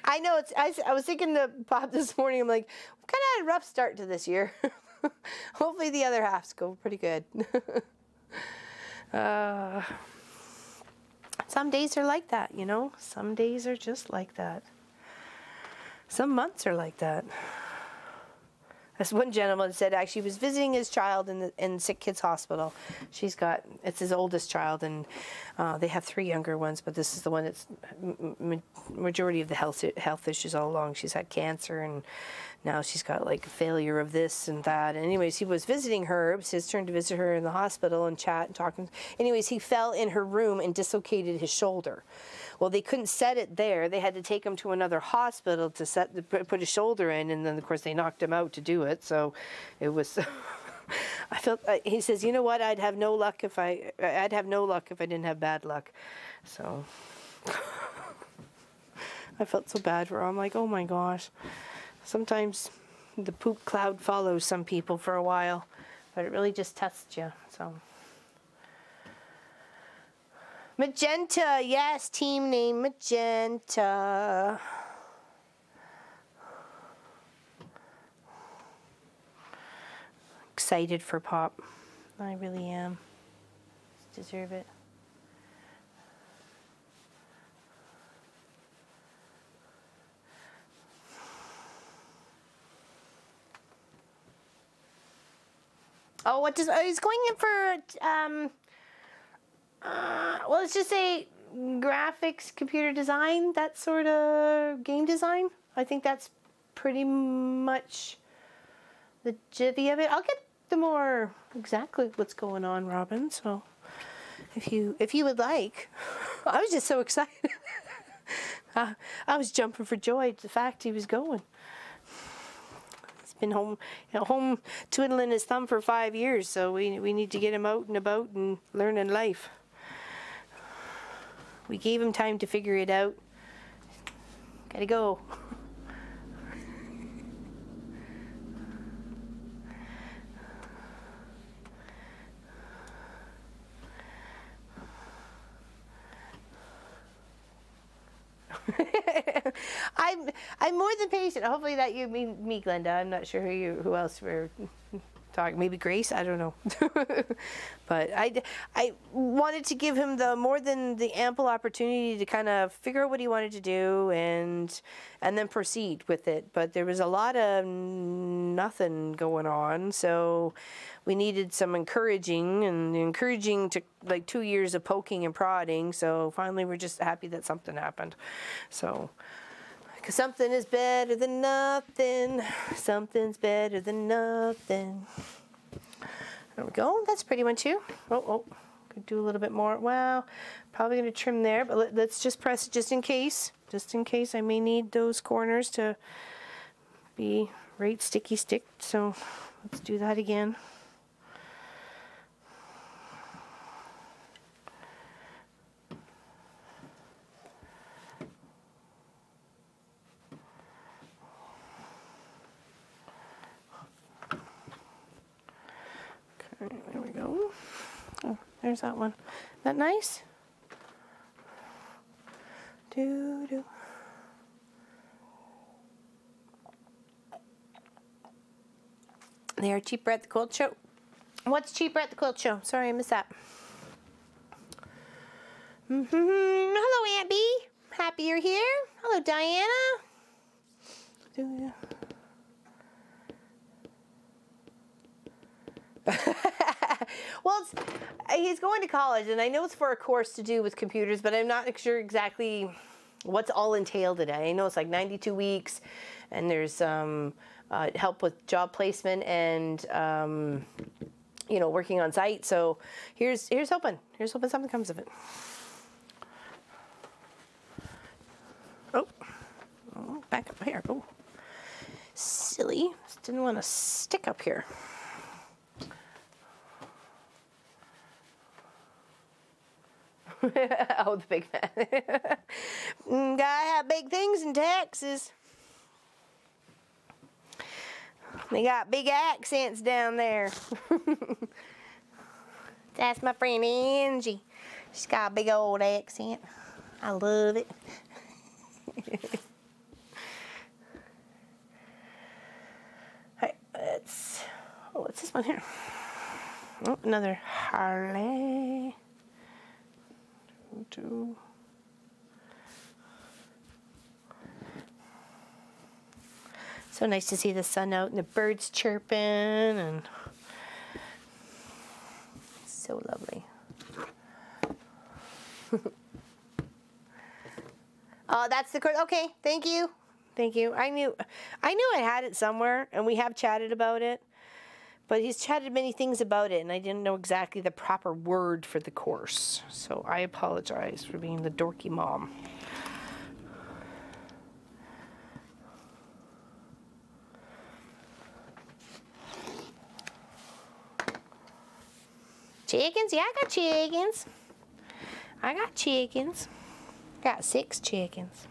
A: I know, I was thinking to Bob this morning, I'm like, we've kind of had a rough start to this year. Hopefully the other halves go pretty good. It's Some days are like that, you know. Some days are just like that. Some months are like that. As one gentleman said, actually, he was visiting his child in Sick Kids Hospital. It's his oldest child, and they have 3 younger ones, but this is the one that's majority of the health issues all along. She's had cancer, and now she's got like failure of this and that. And anyways, he was visiting her. It was his turn to visit her in the hospital and chat and talk. Anyways, he fell in her room and dislocated his shoulder. Well, they couldn't set it there. They had to take him to another hospital to put his shoulder in, and then of course they knocked him out to do it. So it was. I felt. He says, "You know what? I'd have no luck if I didn't have bad luck." So I felt so bad for him. I'm like, oh my gosh. Sometimes the poop cloud follows some people for a while, but it really just tests you. So. Magenta, yes, team name Magenta. Excited for Pop. I really am. Deserve it. Oh, he's going in for, well, let's just say graphics, computer design, that sort of game design. I think that's pretty much the jivvy of it. I'll get the more exactly what's going on, Robin. So if you would like, I was just so excited. I was jumping for joy at the fact he was going. He's been home twiddling his thumb for 5 years, so we need to get him out and about and learning life. We gave him time to figure it out. Gotta go. I'm more than patient. Hopefully that you mean me, Glenda. I'm not sure who else we're talking. Maybe Grace. I don't know. But I wanted to give him more than the ample opportunity to kind of figure out what he wanted to do and then proceed with it. But there was a lot of nothing going on, so we needed some encouraging, and encouraging took like 2 years of poking and prodding. So finally, we're just happy that something happened. So. Because something is better than nothing. Something's better than nothing. There we go. That's a pretty one too. Oh, could do a little bit more. Well, probably going to trim there, but let's just press it just in case. Just in case I may need those corners to be right sticky sticked. So let's do that again. There we go. Oh, there's that one. Isn't that nice? Do. They are cheaper at the Quilt Show. What's cheaper at the Quilt Show? Sorry, I missed that. Hello, Aunt Bee. Happy you're here. Hello, Diana. Well, he's going to college, and I know it's for a course to do with computers, but I'm not sure exactly what's all entailed in it. I know it's like 92 weeks, and there's help with job placement and you know, working on site. So here's hoping. Here's hoping something comes of it. Oh, back up here. Oh, silly. Just didn't want to stick up here. Oh, the big man. Gotta have big things in Texas. They got big accents down there. That's my friend Angie. She's got a big old accent. I love it. Alright, what's this one here? Oh, another Harley. 2. So nice to see the sun out and the birds chirping, and so lovely. Oh, that's the cord. Okay, thank you. Thank you. I knew I had it somewhere, and we have chatted about it. But he's chatted many things about it, and I didn't know exactly the proper word for the course. So I apologize for being the dorky mom. Chickens? Yeah, I got chickens. I got chickens. Got 6 chickens.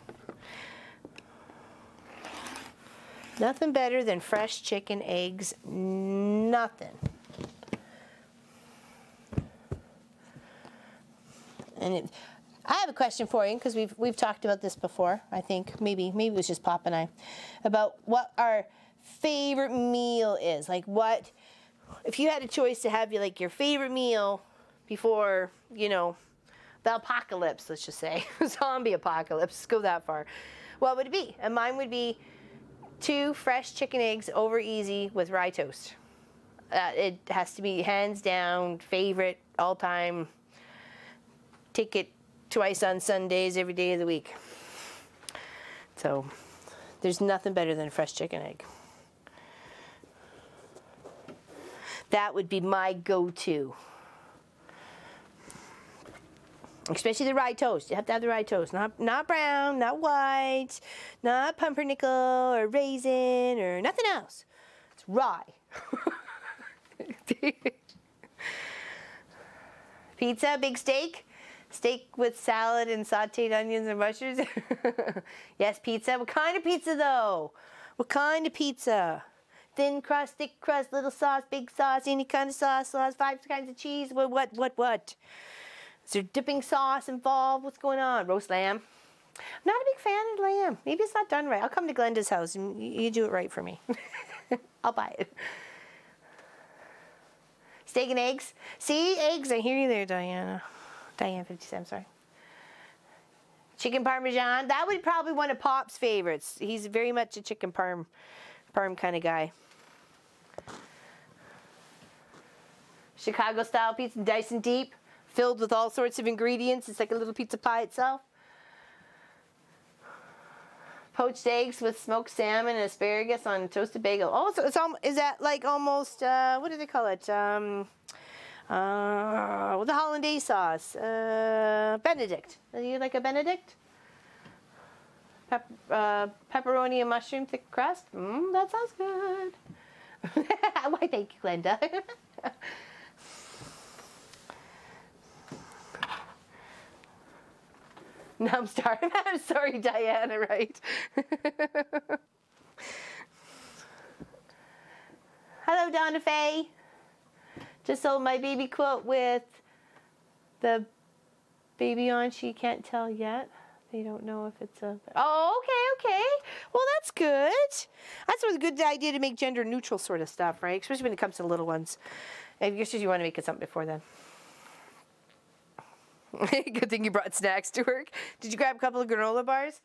A: Nothing better than fresh chicken eggs. Nothing. And I have a question for you, because we've talked about this before. I think maybe it was just Pop and I, about what our favorite meal is. Like, what if you had a choice to have your favorite meal before, you know, the apocalypse, let's just say, zombie apocalypse, let's go that far. What would it be? And mine would be 2 fresh chicken eggs over easy with rye toast. It has to be hands down favorite, all time. Take it twice on Sundays, every day of the week. So there's nothing better than a fresh chicken egg. That would be my go-to. Especially the rye toast. You have to have the rye toast. Not brown, not white, not pumpernickel or raisin or nothing else. It's rye. Pizza, big steak. Steak with salad and sauteed onions and mushrooms. Yes, pizza. What kind of pizza, though? What kind of pizza? Thin crust, thick crust, little sauce, big sauce, any kind of sauce, 5 kinds of cheese. What? Is there dipping sauce involved? What's going on? Roast lamb. I'm not a big fan of lamb. Maybe it's not done right. I'll come to Glenda's house and you do it right for me. I'll buy it. Steak and eggs. See, eggs. I hear you there, Diana. Diane 57, sorry. Chicken parmesan. That would probably one of Pop's favorites. He's very much a chicken parm kind of guy. Chicago style pizza, Dyson deep, filled with all sorts of ingredients. It's like a little pizza pie itself. Poached eggs with smoked salmon and asparagus on toasted bagel. Oh, so is that like almost, what do they call it? With the hollandaise sauce. Benedict. Do you like a Benedict? Pepperoni and mushroom thick crust. That sounds good. Why, thank you, Glenda. No, I'm starving. I'm sorry, Diana, right? Hello, Donna Faye. Just sold my baby quilt with the baby on. She can't tell yet. They don't know if it's a... Oh, okay. Well, that's good. That's a good idea to make gender neutral sort of stuff, right? Especially when it comes to little ones. I guess you want to make it something before then. Good thing you brought snacks to work. Did you grab a couple of granola bars?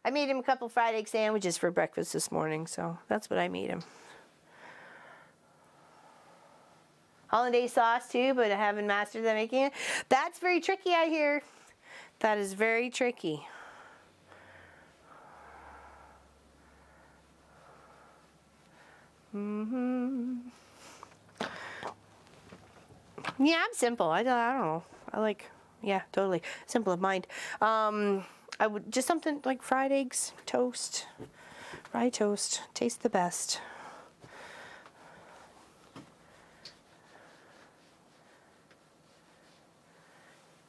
A: I made him a couple fried egg sandwiches for breakfast this morning, so that's what I made him. Hollandaise sauce too, but I haven't mastered that making it. That's very tricky, I hear. That is very tricky. Yeah, I'm simple. I don't know. I like... Yeah, totally. Simple of mind. I would just something like fried eggs, toast, rye toast. Tastes the best.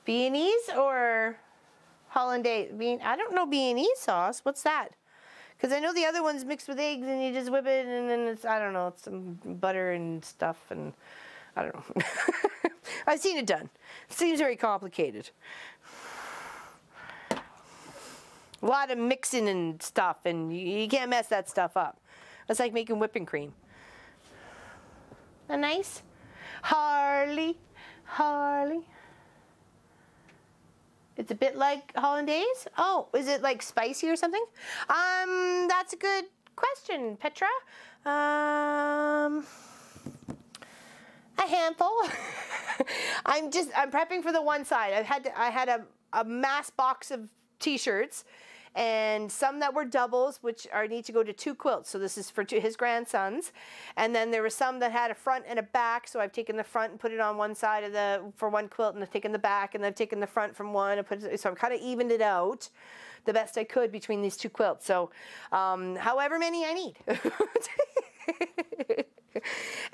A: Viennese or hollandaise? I don't know Viennese sauce. What's that? Because I know the other one's mixed with eggs and you just whip it and then it's, I don't know, it's some butter and stuff and I don't know. I've seen it done. It seems very complicated. A lot of mixing and stuff, and you can't mess that stuff up. It's like making whipping cream. A nice Harley. It's a bit like hollandaise. Oh, is it like spicy or something? That's a good question, Petra. A handful. I'm prepping for the one side. I had a mass box of t-shirts and some that were doubles, which need to go to 2 quilts. So this is for his grandsons. And then there were some that had a front and a back. So I've taken the front and put it on one side for one quilt, and I've taken the back, and I've taken the front from one and put it, so I've kind of evened it out the best I could between these 2 quilts. So however many I need.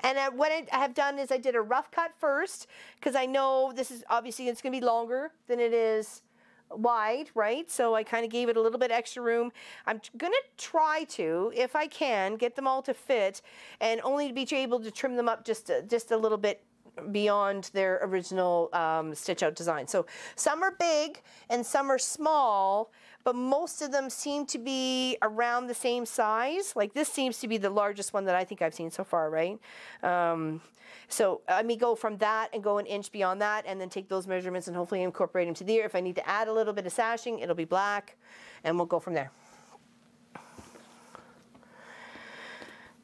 A: And what I have done is I did a rough cut first, because I know this is obviously it's going to be longer than it is wide, right? So I kind of gave it a little bit extra room. I'm going to try to, if I can, get them all to fit, and only to be able to trim them up just a little bit beyond their original stitch out design. So some are big and some are small, but most of them seem to be around the same size. Like this seems to be the largest one that I think I've seen so far, right? So I may go from that and go an inch beyond that, and then take those measurements and hopefully incorporate them to there. If I need to add a little bit of sashing, it'll be black, and we'll go from there.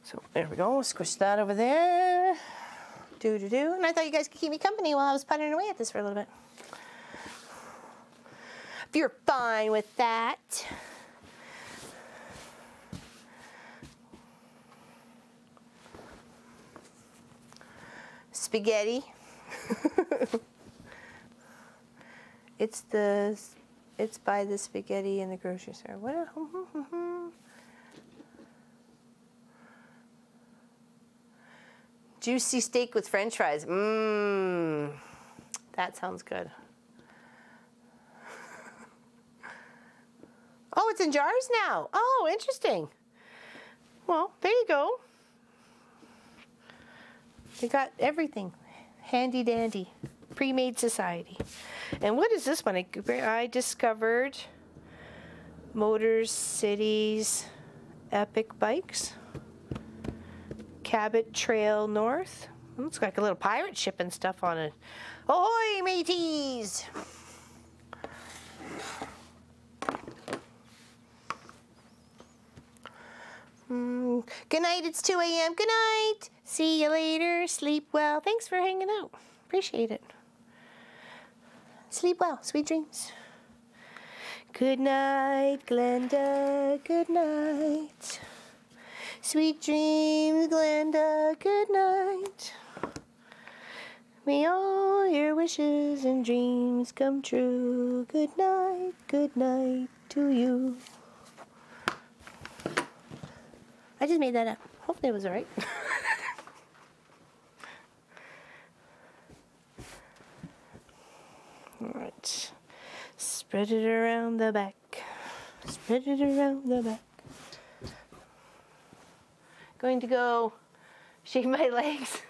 A: So there we go, squish that over there. Do-do-do. And I thought you guys could keep me company while I was puttering away at this for a little bit. If you're fine with that. Spaghetti. It's by the spaghetti in the grocery store. What? Juicy steak with French fries. Mmm, that sounds good. Oh, it's in jars now. Oh, interesting. Well, there you go. They got everything. Handy dandy. Pre-made society. And what is this one? I discovered Motors, Cities, Epic Bikes. Cabot Trail North. Looks like a little pirate ship and stuff on it. Ahoy, mateys! Good night, it's 2 a.m. Good night. See you later. Sleep well. Thanks for hanging out. Appreciate it. Sleep well. Sweet dreams. Good night, Glenda. Good night. Sweet dreams, Glenda, good night. May all your wishes and dreams come true. Good night to you. I just made that up. Hopefully it was all right. All right. Spread it around the back. Spread it around the back. Going to go shave my legs.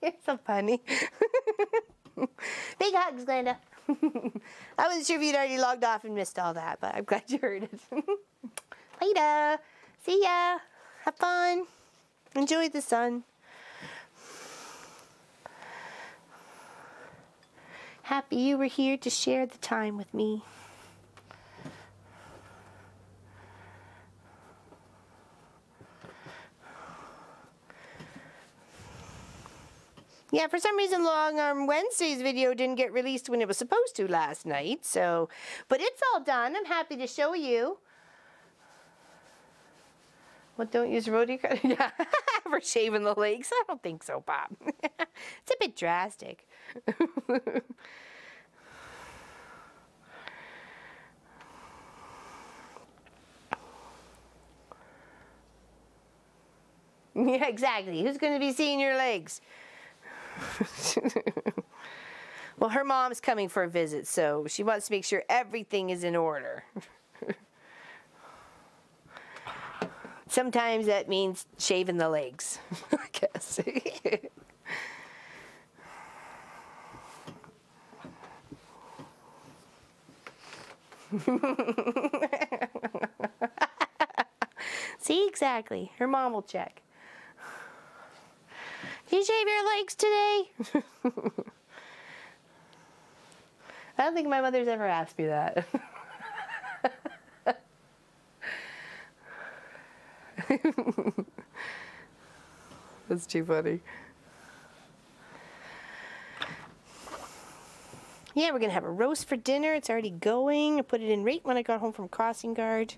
A: You're so funny. Big hugs, Glenda. I wasn't sure if you'd already logged off and missed all that, but I'm glad you heard it. Later. See ya. Have fun. Enjoy the sun. Happy you were here to share the time with me. Yeah, for some reason Long Arm Wednesday's video didn't get released when it was supposed to last night, so, but it's all done. I'm happy to show you. What, don't use rotary cutter? Yeah, for shaving the legs? I don't think so, Bob. It's a bit drastic. Yeah, exactly. Who's going to be seeing your legs? Well, her mom's coming for a visit, so she wants to make sure everything is in order. Sometimes that means shaving the legs, I guess. See, exactly. Her mom will check. Did you shave your legs today? I don't think my mother's ever asked me that. That's too funny. Yeah, we're gonna have a roast for dinner. It's already going. I put it in right when I got home from crossing guard,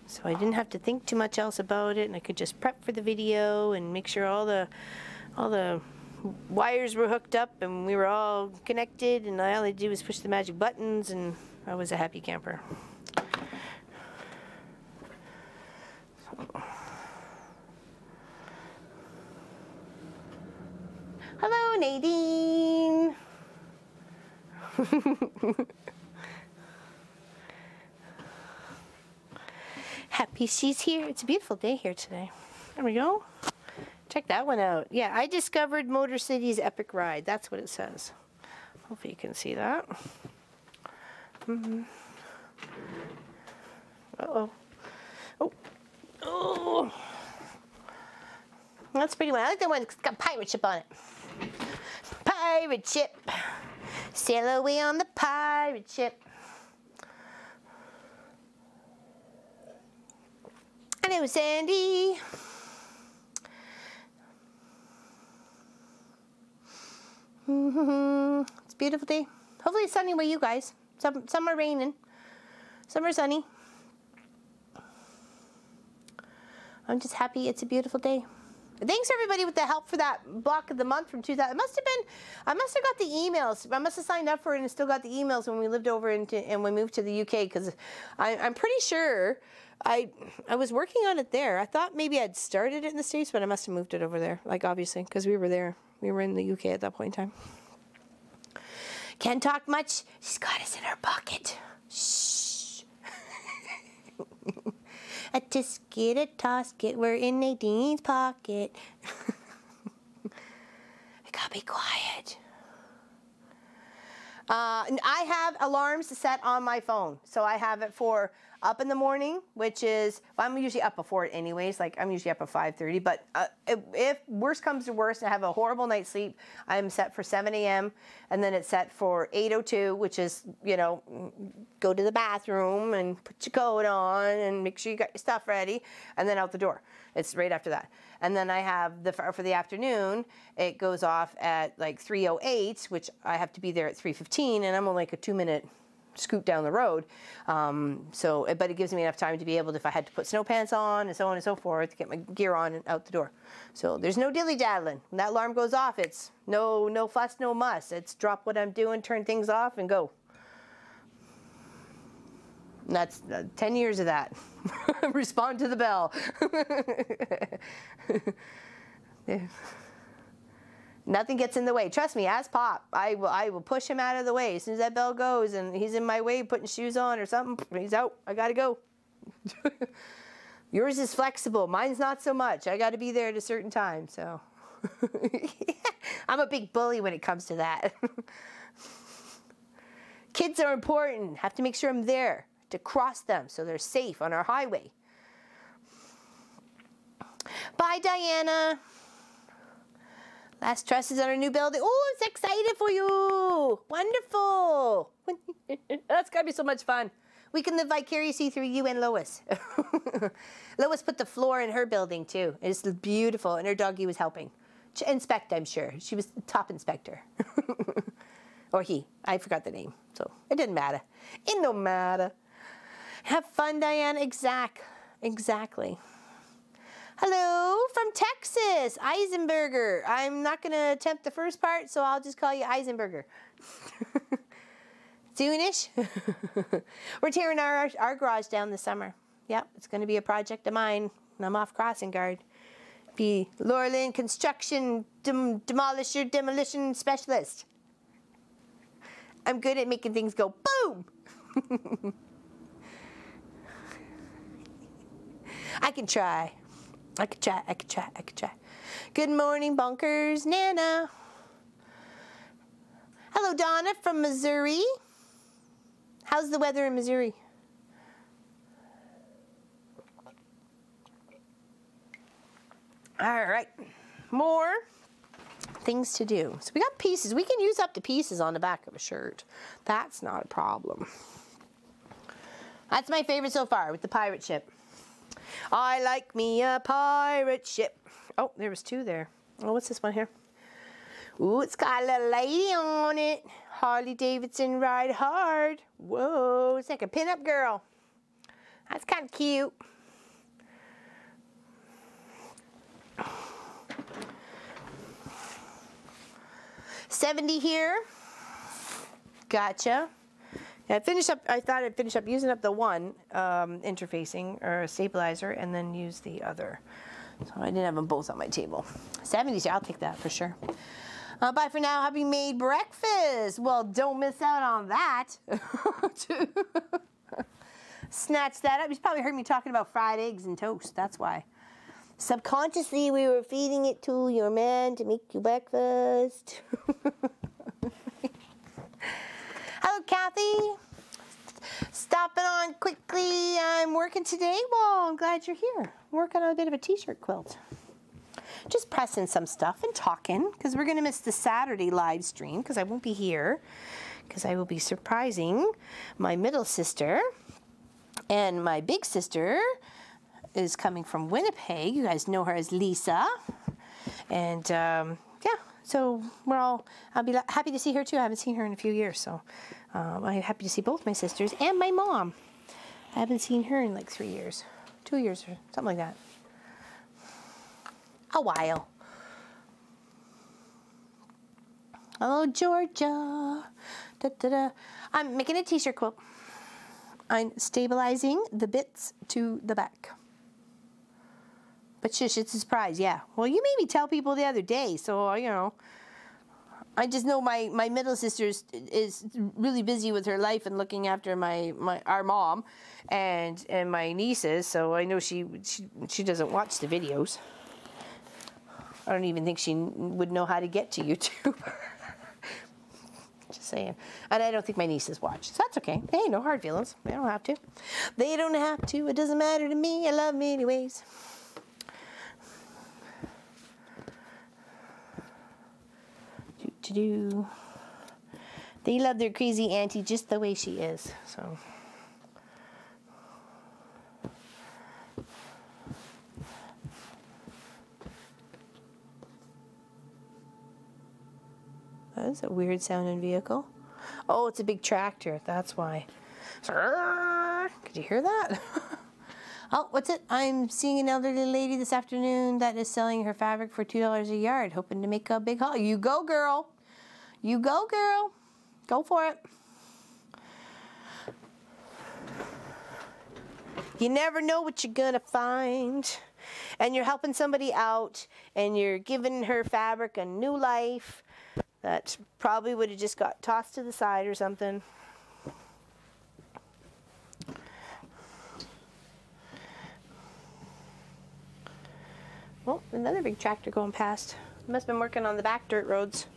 A: so I didn't have to think too much else about it, and I could just prep for the video and make sure all the wires were hooked up and we were all connected, and all I had to do was push the magic buttons, and I was a happy camper. Hello, Nadine. Happy she's here. It's a beautiful day here today. There we go. Check that one out. Yeah, I discovered Motor City's epic ride. That's what it says. Hopefully you can see that. Uh-oh. Oh. Oh. That's pretty one. I like that one. It's got pirate ship on it. Pirate ship. Sail away on the pirate ship. Hello, Sandy. It's a beautiful day. Hopefully it's sunny where you guys. Some are raining. Some are sunny. I'm just happy it's a beautiful day. Thanks everybody with the help for that block of the month from 2000. It must have been, I must have got the emails. I must have signed up for it and still got the emails when we lived over and we moved to the UK, because I'm pretty sure I was working on it there. I thought maybe I'd started it in the States, but I must have moved it over there. Like obviously, because we were there. We were in the UK at that point in time. Can't talk much. She's got us in her pocket. Shh. A tisket, a tosket, we're in Nadine's pocket. I gotta be quiet. I have alarms set on my phone. So I have it for up in the morning, which is, well, I'm usually up before it anyways. Like I'm usually up at 5:30, but if worst comes to worst and I have a horrible night's sleep, I'm set for 7 a.m. and then it's set for 8:02, which is, you know, go to the bathroom and put your coat on and make sure you got your stuff ready, and then out the door. It's right after that. And then I have for the afternoon, it goes off at like 3:08, which I have to be there at 3:15, and I'm only like a 2-minute scoot down the road. But it gives me enough time to be able to, if I had to put snow pants on and so on and so forth, to get my gear on and out the door. So there's no dilly-daddling. When that alarm goes off, it's no fuss, no muss. It's drop what I'm doing, turn things off, and go. And that's 10 years of that. Respond to the bell. Yeah. Nothing gets in the way. Trust me, ask Pop. I will push him out of the way. As soon as that bell goes and he's in my way putting shoes on or something, he's out. I gotta go. Yours is flexible. Mine's not so much. I gotta be there at a certain time, so. I'm a big bully when it comes to that. Kids are important. Have to make sure I'm there to cross them so they're safe on our highway. Bye, Diana. Last trusses on our new building. Oh, I'm so excited for you. Wonderful. That's got to be so much fun. We can live vicariously through you and Lois. Lois put the floor in her building, too. It's beautiful, and her doggy was helping. Inspect, I'm sure. She was the top inspector. Or he. I forgot the name, so it didn't matter. It don't matter. Have fun, Diana. Exactly. Hello from Texas, Eisenberger. I'm not going to attempt the first part, so I'll just call you Eisenberger. Soonish. We're tearing our garage down this summer. Yep, it's going to be a project of mine. I'm off crossing guard. Be Laura Lynn Construction Demolition Specialist. I'm good at making things go boom. I can try. I could try. Good morning, Bunkers. Nana. Hello, Donna from Missouri. How's the weather in Missouri? All right. More things to do. So we got pieces. We can use up the pieces on the back of a shirt. That's not a problem. That's my favorite so far with the pirate ship. I like me a pirate ship. Oh, there was two there. Oh, what's this one here? Ooh, it's got a little lady on it. Harley Davidson ride hard. Whoa, it's like a pinup girl. That's kind of cute. $70 here. Gotcha. Yeah, I thought I'd finish up using up the one interfacing or stabilizer and then use the other. So I didn't have them both on my table. $70, I'll take that for sure. Bye for now. Happy made breakfast. Well, don't miss out on that. Snatch that up. You've probably heard me talking about fried eggs and toast. That's why. Subconsciously, we were feeding it to your man to make you breakfast. Hello, Kathy. Stopping on quickly. I'm working today. Well, I'm glad you're here. Working on a bit of a t-shirt quilt. Just pressing some stuff and talking because we're going to miss the Saturday live stream because I won't be here because I will be surprising my middle sister, and my big sister is coming from Winnipeg. You guys know her as Lisa. And yeah, so I'll be happy to see her too. I haven't seen her in a few years, so I'm happy to see both my sisters and my mom. I haven't seen her in like 3 years, 2 years or something like that. A while. Hello, Georgia. Da, da, da. I'm making a t-shirt quilt. I'm stabilizing the bits to the back. But shush, it's a surprise, yeah. Well, you made me tell people the other day, so, you know. I just know my middle sister is really busy with her life and looking after our mom and my nieces, so I know she doesn't watch the videos. I don't even think she would know how to get to YouTube. Just saying. And I don't think my nieces watch, so that's okay. Hey, no hard feelings. They don't have to. They don't have to. It doesn't matter to me. I love them anyways. Do. They love their crazy auntie just the way she is, so. That's a weird sounding vehicle. Oh, it's a big tractor, that's why. Could you hear that? Oh, what's it? I'm seeing an elderly lady this afternoon that is selling her fabric for $2 a yard, hoping to make a big haul. You go, girl. You go, girl. Go for it. You never know what you're gonna find. And you're helping somebody out, and you're giving her fabric a new life that probably would have just got tossed to the side or something. Oh, another big tractor going past. Must have been working on the back dirt roads.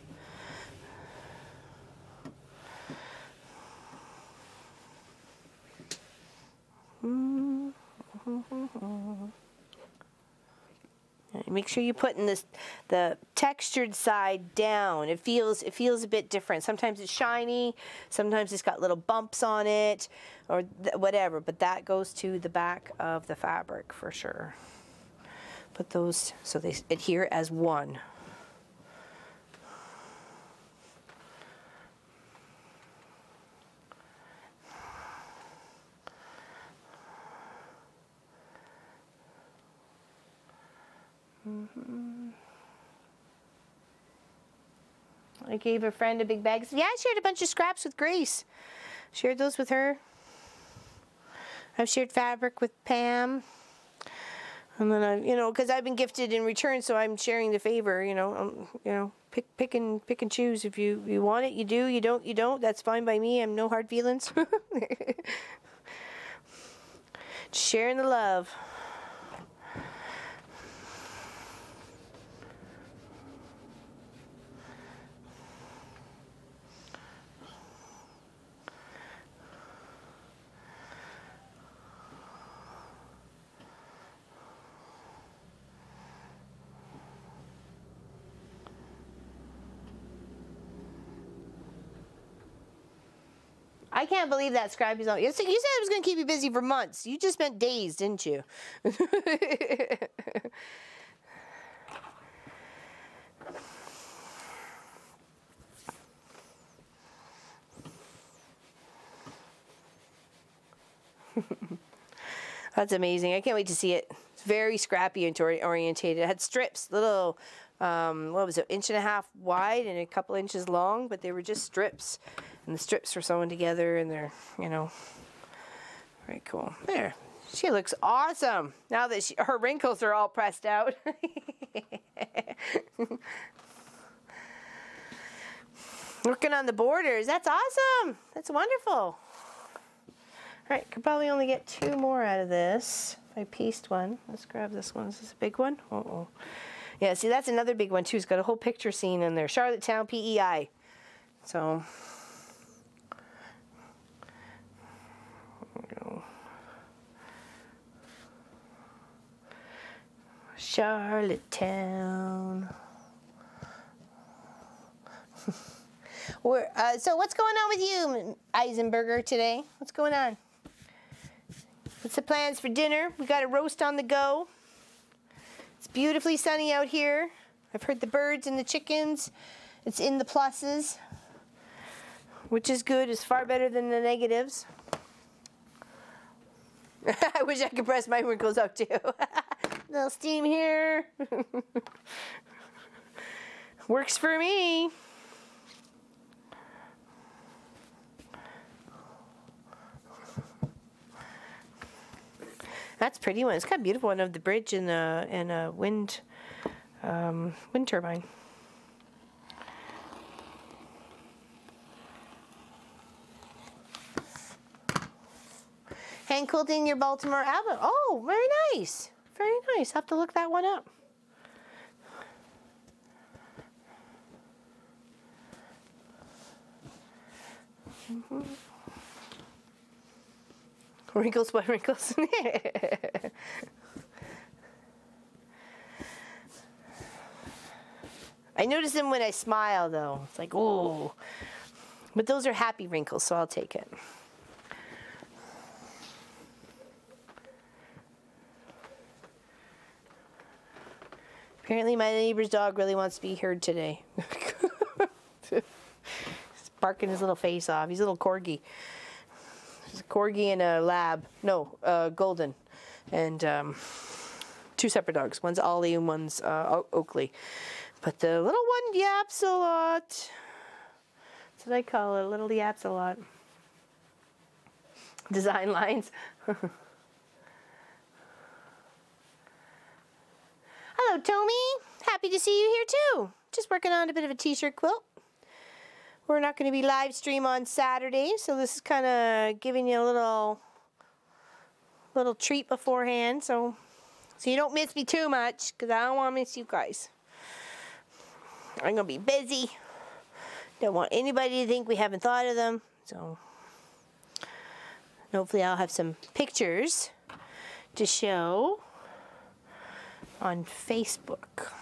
A: Make sure you're putting the textured side down. It feels a bit different. Sometimes it's shiny, sometimes it's got little bumps on it, or whatever. But that goes to the back of the fabric for sure. Put those so they adhere as one. I gave a friend a big bag. Yeah, I shared a bunch of scraps with Grace. Shared those with her. I've shared fabric with Pam. And then you know, because I've been gifted in return, so I'm sharing the favor. You know, pick and choose. If you want it, you do. You don't, you don't. That's fine by me. I'm no hard feelings. Sharing the love. I can't believe that Scrappy's on. You said it was going to keep you busy for months. You just meant days, didn't you? That's amazing. I can't wait to see it. It's very scrappy and orientated. It had strips, little, what was it, 1.5 inches wide and a couple inches long, but they were just strips. And the strips were sewn together, and they're, you know, very cool. There. She looks awesome now that her wrinkles are all pressed out. Working on the borders. That's awesome. That's wonderful. All right, could probably only get 2 more out of this. If I pieced one. Let's grab this one. Is this a big one? Uh-oh. Yeah, see, that's another big one, too. It's got a whole picture scene in there. Charlottetown, PEI. So, there we go. Charlottetown. So what's going on with you, Eisenberger, today? What's going on? What's the plans for dinner? We got a roast on the go. It's beautifully sunny out here. I've heard the birds and the chickens. It's in the pluses, which is good. It's far better than the negatives. I wish I could press my wrinkles out too. Little steam here. Works for me. That's a pretty one. It's kind of beautiful one of the bridge and a wind turbine. Hand quilting your Baltimore album. Oh, very nice. Very nice. I'll have to look that one up. Mm-hmm. Wrinkles, what wrinkles? I notice them when I smile, though. It's like, oh. But those are happy wrinkles, so I'll take it. Apparently my neighbor's dog really wants to be heard today. He's barking his little face off. He's a little corgi. He's a corgi and a lab. No, golden. And 2 separate dogs. One's Ollie and one's Oakley. But the little one yaps a lot. That's what I call it. Little yaps a lot. Design lines. Hello, Tommy. Happy to see you here too. Just working on a bit of a t-shirt quilt. We're not going to be live stream on Saturday, so this is kind of giving you a little treat beforehand, so you don't miss me too much, because I don't want to miss you guys. I'm going to be busy. Don't want anybody to think we haven't thought of them, so hopefully I'll have some pictures to show on Facebook.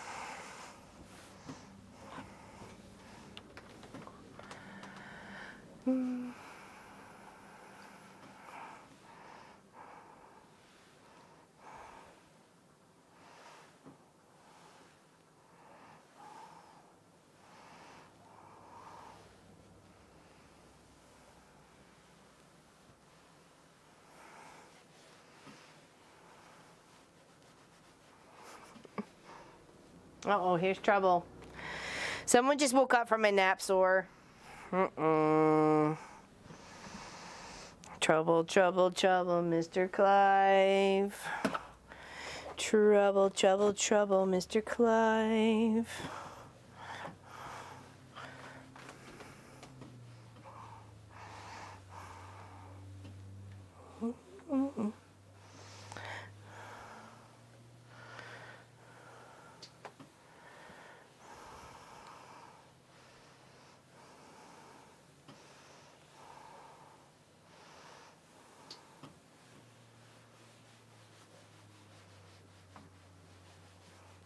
A: Uh-oh, here's trouble. Someone just woke up from a nap sore. Trouble, trouble, trouble, Mr. Clive. Trouble, trouble, trouble, Mr. Clive.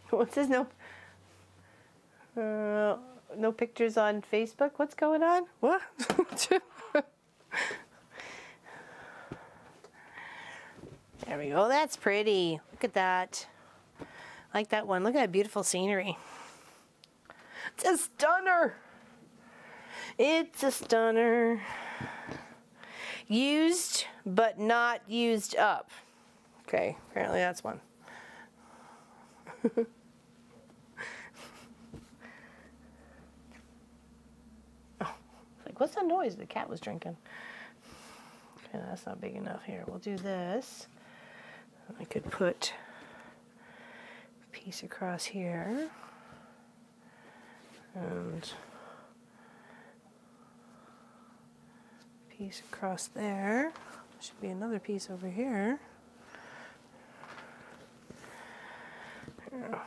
A: What's this? No pictures on Facebook? What's going on? What? There we go. That's pretty. Look at that. I like that one. Look at that beautiful scenery. It's a stunner. It's a stunner. Used, but not used up. Okay, apparently that's one. Oh, like, what's the noise? The cat was drinking. Okay, that's not big enough. Here, we'll do this. I could put a piece across here. And piece across there. Should be another piece over here. Do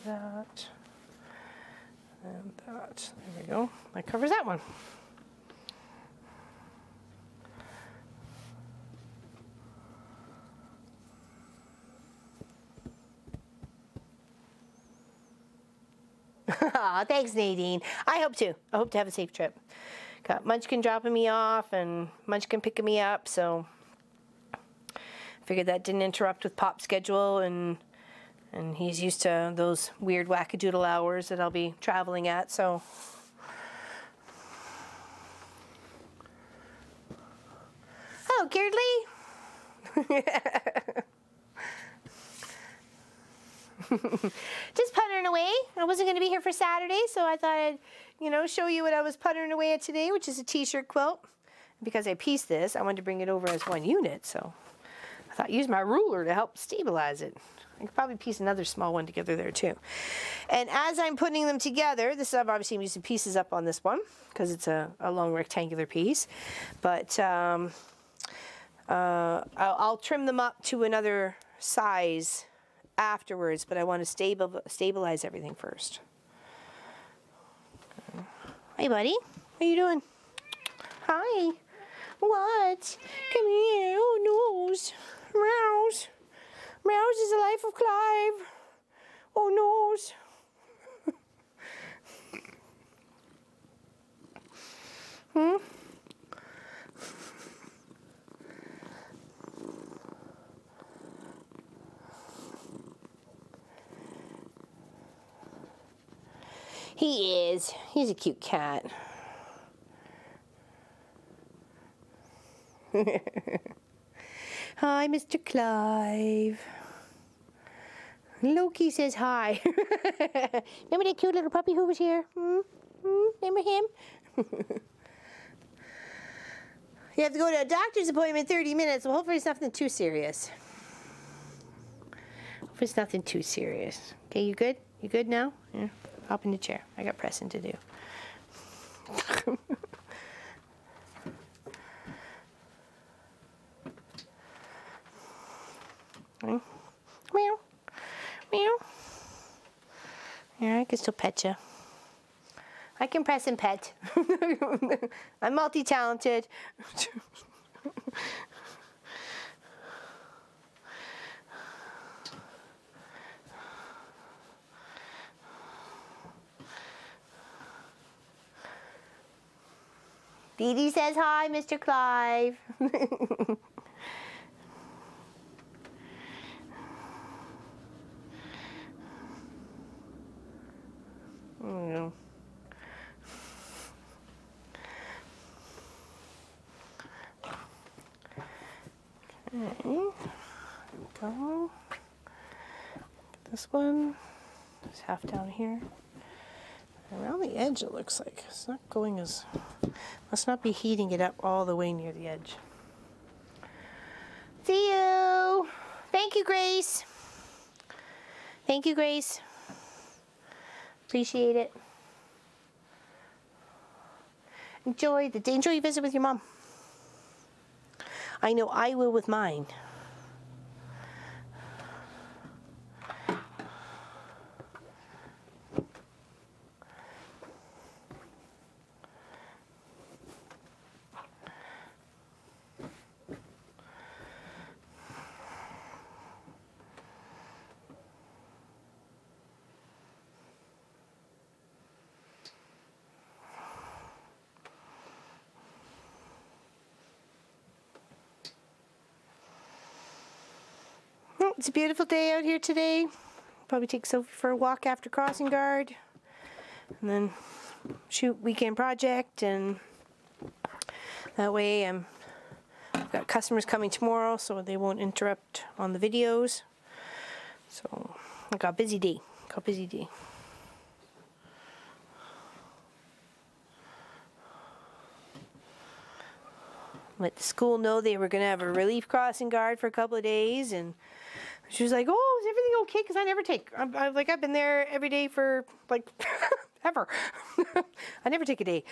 A: that and that. There we go. That covers that one. Aw, thanks, Nadine. I hope to. I hope to have a safe trip. Got Munchkin dropping me off and Munchkin picking me up, so I figured that didn't interrupt with Pop's schedule, and he's used to those weird wackadoodle hours that I'll be traveling at, so. Hello, Gerdly. Just puttering away. I wasn't going to be here for Saturday, so I thought I'd, show you what I was puttering away at today, which is a t-shirt quilt. Because I pieced this, I wanted to bring it over as one unit, so I thought use my ruler to help stabilize it. I could probably piece another small one together there too. And as I'm putting them together, I've obviously using pieces up on this one because it's a long rectangular piece, but I'll trim them up to another size afterwards, but I want to stabilize everything first. Hey, buddy. What are you doing? Hi. What? Come here. Oh, nose. Mouse. Mouse is the life of Clive. Oh, nose. He is. He's a cute cat. Hi, Mr. Clive. Loki says hi. Remember that cute little puppy who was here? Remember him? You have to go to a doctor's appointment in 30 minutes, so hopefully it's nothing too serious. Hopefully it's nothing too serious. Okay, you good? You good now? Yeah. Hop in the chair. I got pressing to do. Meow. Meow. Yeah, I can still pet you. I can press and pet. I'm multi-talented. Dee Dee says hi, Mr. Clive. Oh. Okay, there we go. This one is half down here. Around the edge it looks like. It's not going as, must not be heating it up all the way near the edge. See you! Thank you, Grace. Thank you, Grace. Appreciate it. Enjoy your visit with your mom. I know I will with mine. It's a beautiful day out here today. Probably take Sophie for a walk after crossing guard. And then shoot weekend project, and that way I've got customers coming tomorrow, so they won't interrupt on the videos. So I got a busy day. Let the school know they were going to have a relief crossing guard for a couple of days, and she was like, "Oh, is everything okay?" Because I never take. I've been there every day for like ever. I never take a day.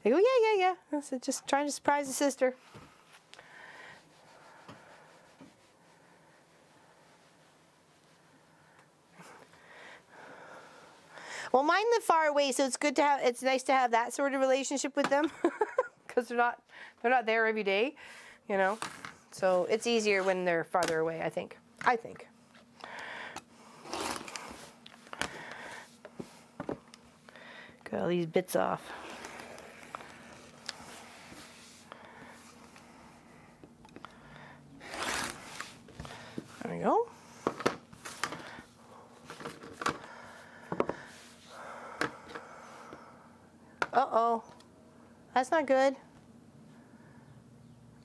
A: They go, yeah. I said, just trying to surprise the sister. Well, mine live far away, so it's good to have. It's nice to have that sort of relationship with them, because they're not there every day, you know. So it's easier when they're farther away, I think. Got all these bits off. There we go. Uh-oh. That's not good.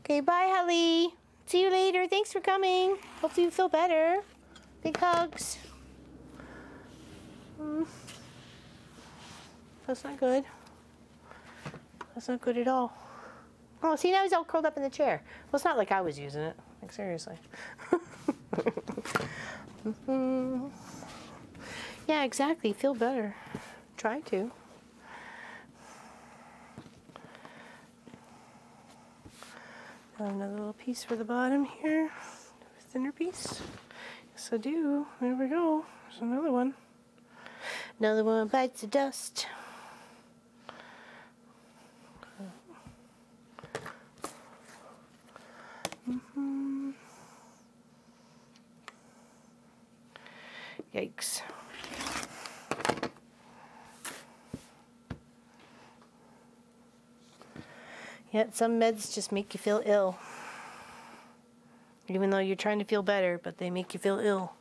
A: Okay, bye, Holly. See you later. Thanks for coming. Hopefully you feel better. Big hugs. That's not good. That's not good at all. Oh, see, now he's all curled up in the chair. Well, it's not like I was using it. Like, seriously. Yeah, exactly. Feel better. Try to. Another little piece for the bottom here. Thinner piece. Yes, I do. There we go. There's another one. Another one bites the dust. Yikes. Yeah, some meds just make you feel ill. Even though you're trying to feel better, but they make you feel ill.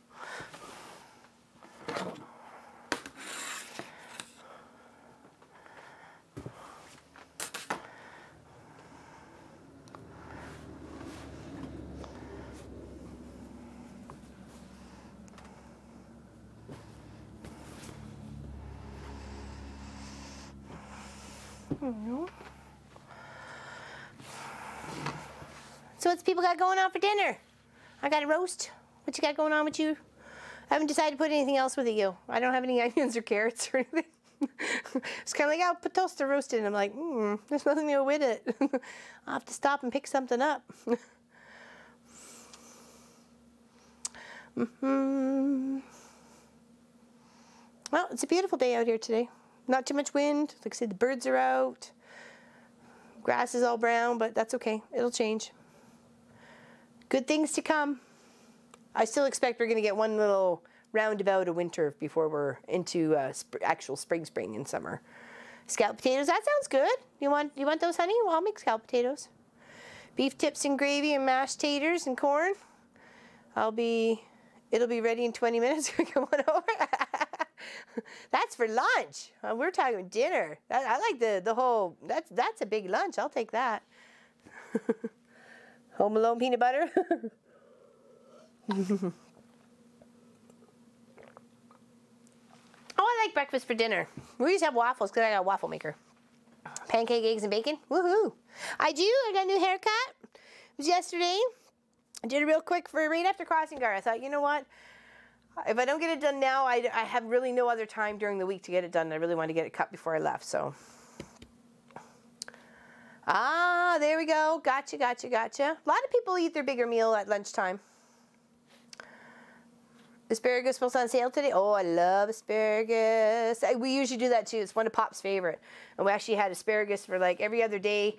A: So what's people got going on for dinner? I got a roast. What you got going on with you? I haven't decided to put anything else with it, you. I don't have any onions or carrots or anything. It's kind of like, I'll put toast to roast it. And I'm like, there's nothing to go with it. I'll have to stop and pick something up. Well, it's a beautiful day out here today. Not too much wind. Like I said, the birds are out. Grass is all brown, but that's okay. It'll change. Good things to come. I still expect we're going to get one little roundabout of winter before we're into actual spring and summer. Scalloped potatoes, that sounds good. You want those, honey? Well, I'll make scalloped potatoes. Beef tips and gravy and mashed taters and corn. It'll be ready in 20 minutes. Come on over. That's for lunch. We're talking dinner. I like the whole, that's a big lunch. I'll take that. Home Alone peanut butter. Oh, I like breakfast for dinner. We used to have waffles because I got a waffle maker. Pancake, eggs, and bacon. Woohoo! I got a new haircut. It was yesterday. I did it real quick for right after crossing guard. I thought, you know what? If I don't get it done now, I have really no other time during the week to get it done. I really wanted to get it cut before I left, so. Ah, there we go. Gotcha. A lot of people eat their bigger meal at lunchtime. Asparagus was on sale today. Oh, I love asparagus. We usually do that too. It's one of Pop's favorite. And we actually had asparagus for like every other day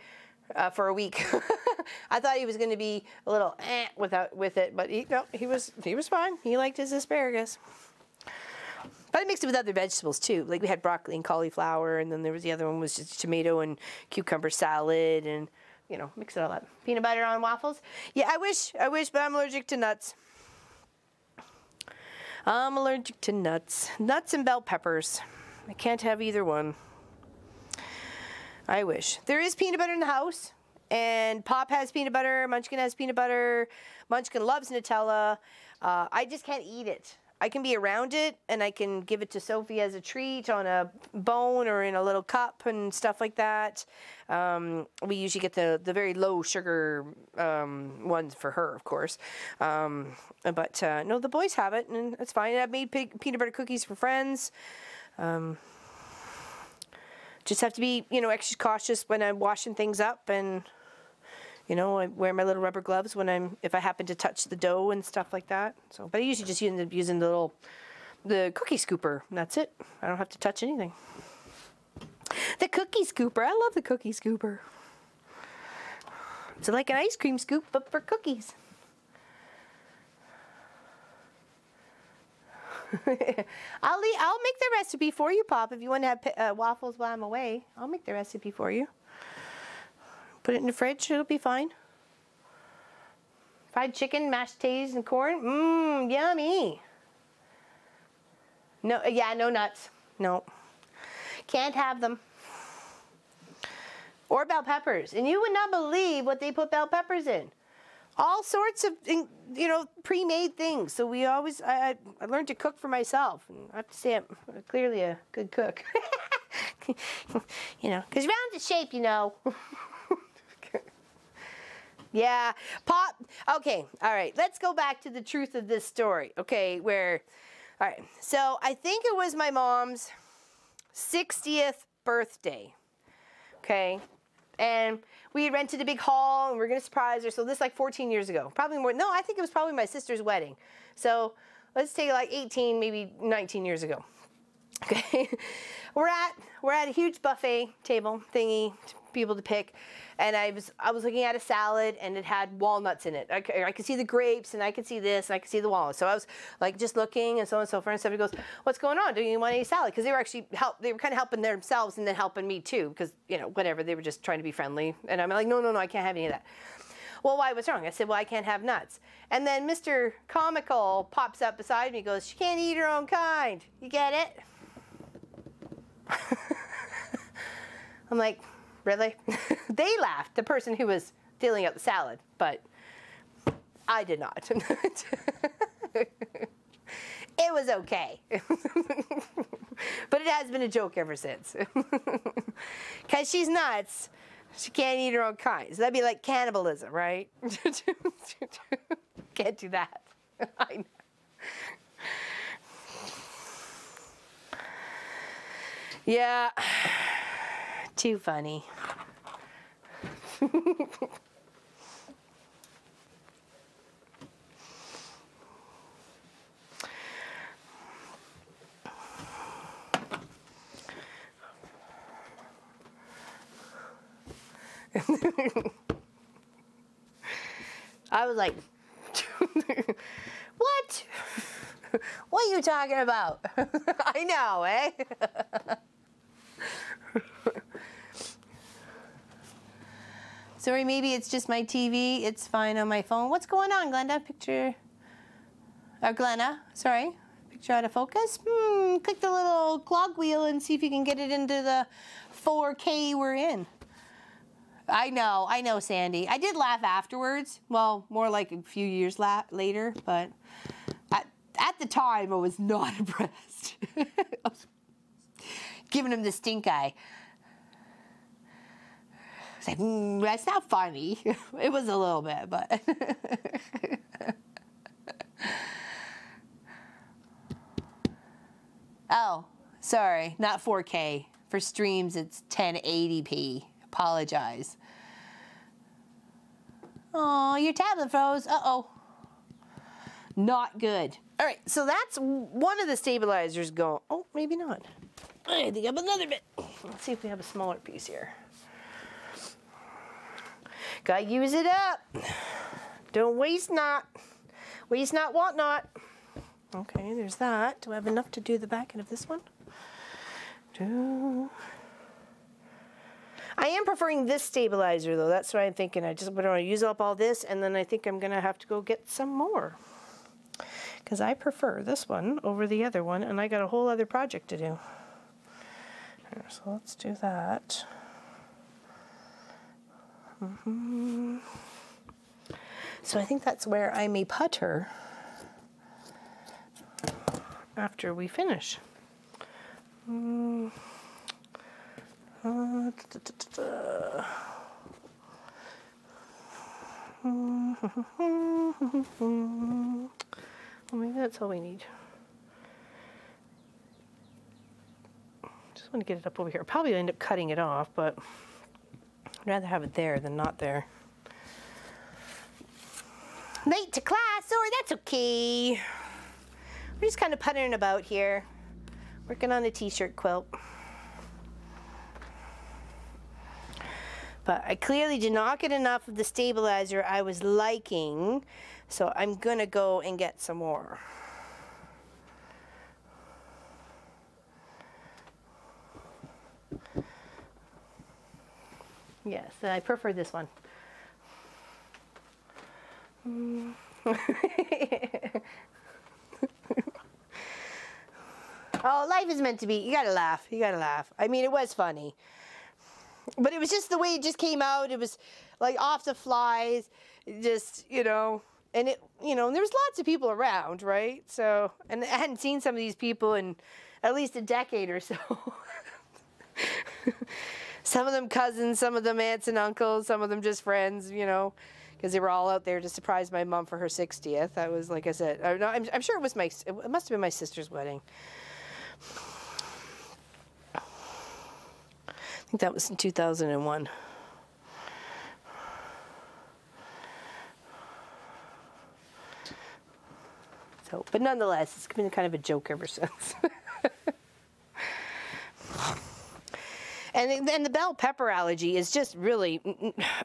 A: for a week. I thought he was going to be a little with it, but he was fine. He liked his asparagus. But I mixed it with other vegetables too. Like we had broccoli and cauliflower, and then there was the other one was just tomato and cucumber salad, and you know, mix it all up. Peanut butter on waffles. Yeah, I wish, but I'm allergic to nuts. I'm allergic to nuts. Nuts and bell peppers. I can't have either one. I wish. There is peanut butter in the house. And Pop has peanut butter. Munchkin has peanut butter. Munchkin loves Nutella. I just can't eat it. I can be around it, and I can give it to Sophie as a treat on a bone or in a little cup and stuff like that. We usually get the very low sugar ones for her, of course. But no, the boys have it, and it's fine. I've made peanut butter cookies for friends. Just have to be, you know, extra cautious when I'm washing things up, and you know, I wear my little rubber gloves when if I happen to touch the dough and stuff like that. So, but I usually just end up using the cookie scooper, and that's it. I don't have to touch anything. The cookie scooper, I love the cookie scooper. It's like an ice cream scoop, but for cookies. I'll make the recipe for you, Pop, if you want to have waffles while I'm away. I'll make the recipe for you. Put it in the fridge, it'll be fine. Fried chicken, mashed potatoes, and corn. Mmm, yummy. No, yeah, no nuts. No. Can't have them. Or bell peppers. And you would not believe what they put bell peppers in. All sorts of, you know, pre-made things. So we always, I learned to cook for myself. And I have to say I'm clearly a good cook. You know, because round to shape, you know. Yeah, Pop, okay, all right, let's go back to the truth of this story, okay, all right, so I think it was my mom's 60th birthday, okay, and we had rented a big hall, and we were going to surprise her, so this is like 14 years ago, probably more, no, I think it was probably my sister's wedding, so let's take like 18, maybe 19 years ago, okay, we're at a huge buffet table thingy, people to pick, and I was looking at a salad, and it had walnuts in it. I could see the grapes, and I could see this, and I could see the walnuts. So I was like just looking, and so on and so forth. And somebody goes, "What's going on? Do you want any salad?" Because they were actually they were kind of helping themselves and then helping me too, because you know whatever, they were just trying to be friendly. And I'm like, no, I can't have any of that. Well, why? What's wrong? I said, well, I can't have nuts. And then Mr. Comical pops up beside me, and goes, "She can't eat her own kind. You get it?" I'm like, really? They laughed, the person who was dealing out the salad, but I did not. It was okay. But it has been a joke ever since. Because she's nuts, she can't eat her own kind. So that'd be like cannibalism, right? Can't do that. I know. Yeah. Too funny. I was like, what? What are you talking about? I know, eh? Sorry, maybe it's just my TV. It's fine on my phone. What's going on, Glenda? Picture. Glenna, sorry. Picture out of focus. Click the little clog wheel and see if you can get it into the 4K we're in. I know, Sandy. I did laugh afterwards. Well, more like a few years later, but at the time, I was not impressed. I was giving him the stink eye. It's like, that's not funny. It was a little bit, but. Oh, sorry, not 4K. For streams, it's 1080p. Apologize. Oh, your tablet froze. Uh-oh. Not good. All right, so that's one of the stabilizers going. Oh, maybe not. I think I have another bit. Let's see if we have a smaller piece here. Gotta use it up. Don't waste not. Waste not, want not. Okay, there's that. Do I have enough to do the back end of this one? I am preferring this stabilizer though. That's what I'm thinking. I just want to use up all this, and then I think I'm gonna have to go get some more. because I prefer this one over the other one, and I got a whole other project to do. So let's do that. So I think that's where I may putter after we finish. Well, maybe that's all we need. Just want to get it up over here. I'll probably end up cutting it off, but I'd rather have it there than not there. Late to class, or that's okay. We're just kind of puttering about here, working on a t-shirt quilt. But I clearly did not get enough of the stabilizer I was liking, so I'm gonna go and get some more. Yes, I prefer this one. Oh, life is meant to be. You gotta laugh. You gotta laugh. I mean, it was funny. But it was just the way it just came out. It was like off the flies, just, you know, and it, you know, there was lots of people around, right? So, and I hadn't seen some of these people in at least a decade or so. Some of them cousins, some of them aunts and uncles, some of them just friends, you know, because they were all out there to surprise my mom for her 60th. That was, like I said, I'm sure it was it must have been my sister's wedding. I think that was in 2001. So, but nonetheless, it's been kind of a joke ever since. And then the bell pepper allergy is just really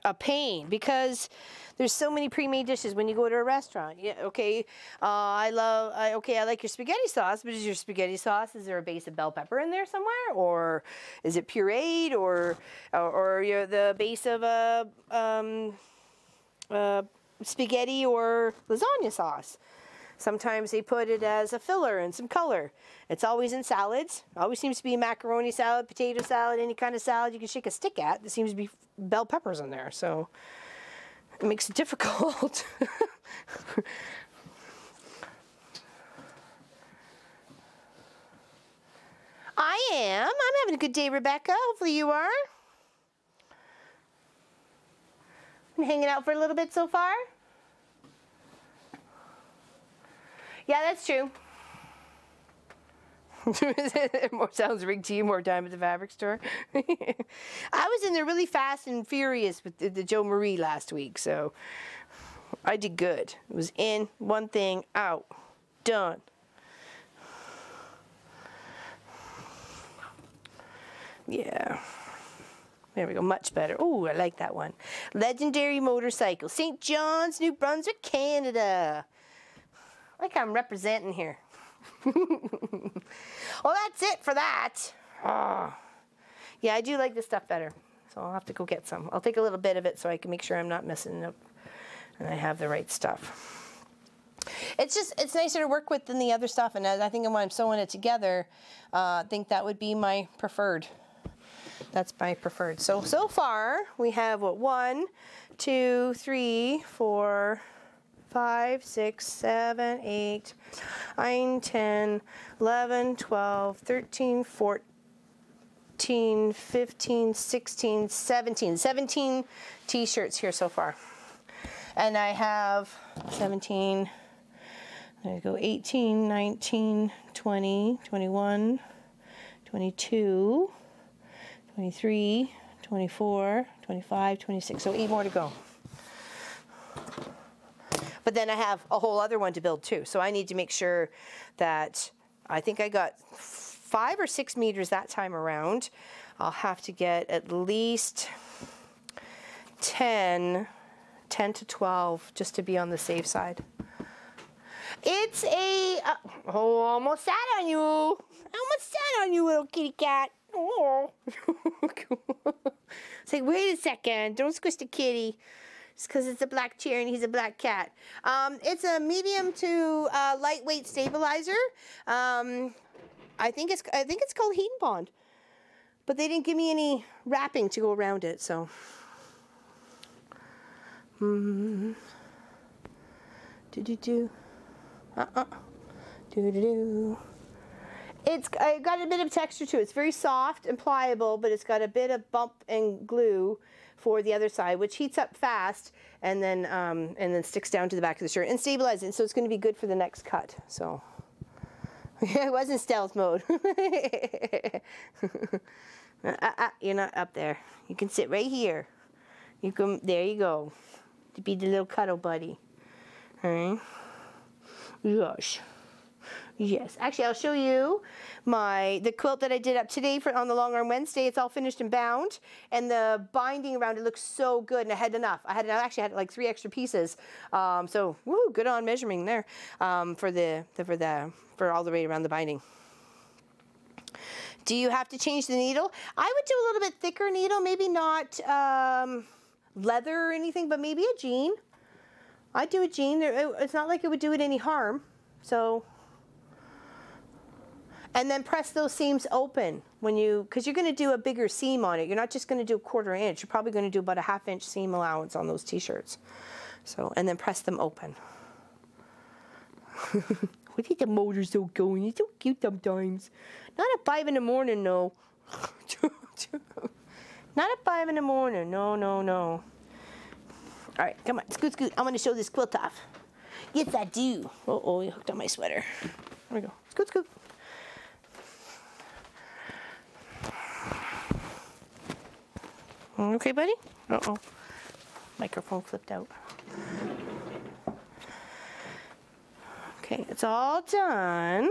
A: a pain because there's so many pre-made dishes when you go to a restaurant. Yeah, okay, I like your spaghetti sauce, but is your spaghetti sauce, is there a base of bell pepper in there somewhere? Or is it pureed? Or you're the base of a spaghetti or lasagna sauce? Sometimes they put it as a filler and some color. It's always in salads. Always seems to be macaroni salad, potato salad, any kind of salad you can shake a stick at. There seems to be bell peppers in there, so it makes it difficult. I am. I'm having a good day, Rebecca. Hopefully you are. Been hanging out for a little bit so far? Yeah, that's true. More sounds rigged to you, more time at the fabric store. I was in there really fast and furious with the Joe Marie last week, so I did good. It was in, one thing, out, done. Yeah. There we go, much better. Oh, I like that one. Legendary motorcycle, St. John's, New Brunswick, Canada. Like I'm representing here. Well, that's it for that. Oh. Yeah, I do like this stuff better. So I'll have to go get some. I'll take a little bit of it so I can make sure I'm not messing up and I have the right stuff. It's nicer to work with than the other stuff, and I think when I'm sewing it together, I think that would be my preferred. That's my preferred. So far we have what, 1, 2, 3, 4, 5, 6, 7, 8, 9, 10, 11, 12, 13, 14, 15, 16, 17. 17 t-shirts here so far. And I have 17, there you go, 18, 19, 20, 21, 22, 23, 24, 25, 26. So 8 more to go. But then I have a whole other one to build too. So I need to make sure that, I think I got 5 or 6 meters that time around. I'll have to get at least 10 to 12 just to be on the safe side. It's a, oh, almost sat on you. Almost sat on you, little kitty cat. Oh. It's like, wait a second, don't squish the kitty. It's because it's a black chair and he's a black cat. It's a medium to lightweight stabilizer. I think it's called Heat and Bond, but they didn't give me any wrapping to go around it, so. Do do do. Do do do. It's got a bit of texture to it. It's very soft and pliable, but it's got a bit of bump and glue for the other side, which heats up fast and then sticks down to the back of the shirt and stabilizes it. So it's going to be good for the next cut. So it was in stealth mode. You're not up there. You can sit right here. You can. There you go. To be the little cuddle buddy. All right. Gosh. Yes, actually I'll show you the quilt that I did up today on the Long Arm Wednesday. It's all finished and bound, and the binding around it looks so good, and I had enough. I actually had like 3 extra pieces. So woo, good on measuring there for all the way around the binding. Do you have to change the needle? I would do a little bit thicker needle, maybe not leather or anything, but maybe a jean. I'd do a jean. It's not like it would do it any harm. So, and then press those seams open because you're going to do a bigger seam on it. You're not just going to do a 1/4 inch. You're probably going to do about a 1/2 inch seam allowance on those t-shirts. So, and then press them open. Look at the motor still going. It's so cute sometimes. Not at 5 in the morning, no. Not at 5 in the morning. No, no, no. All right, come on, scoot, scoot. I want to show this quilt off. Yes, I do. Uh-oh, you hooked on my sweater. There we go. Scoot, scoot. Okay, buddy? Uh-oh. Microphone flipped out. Okay, it's all done.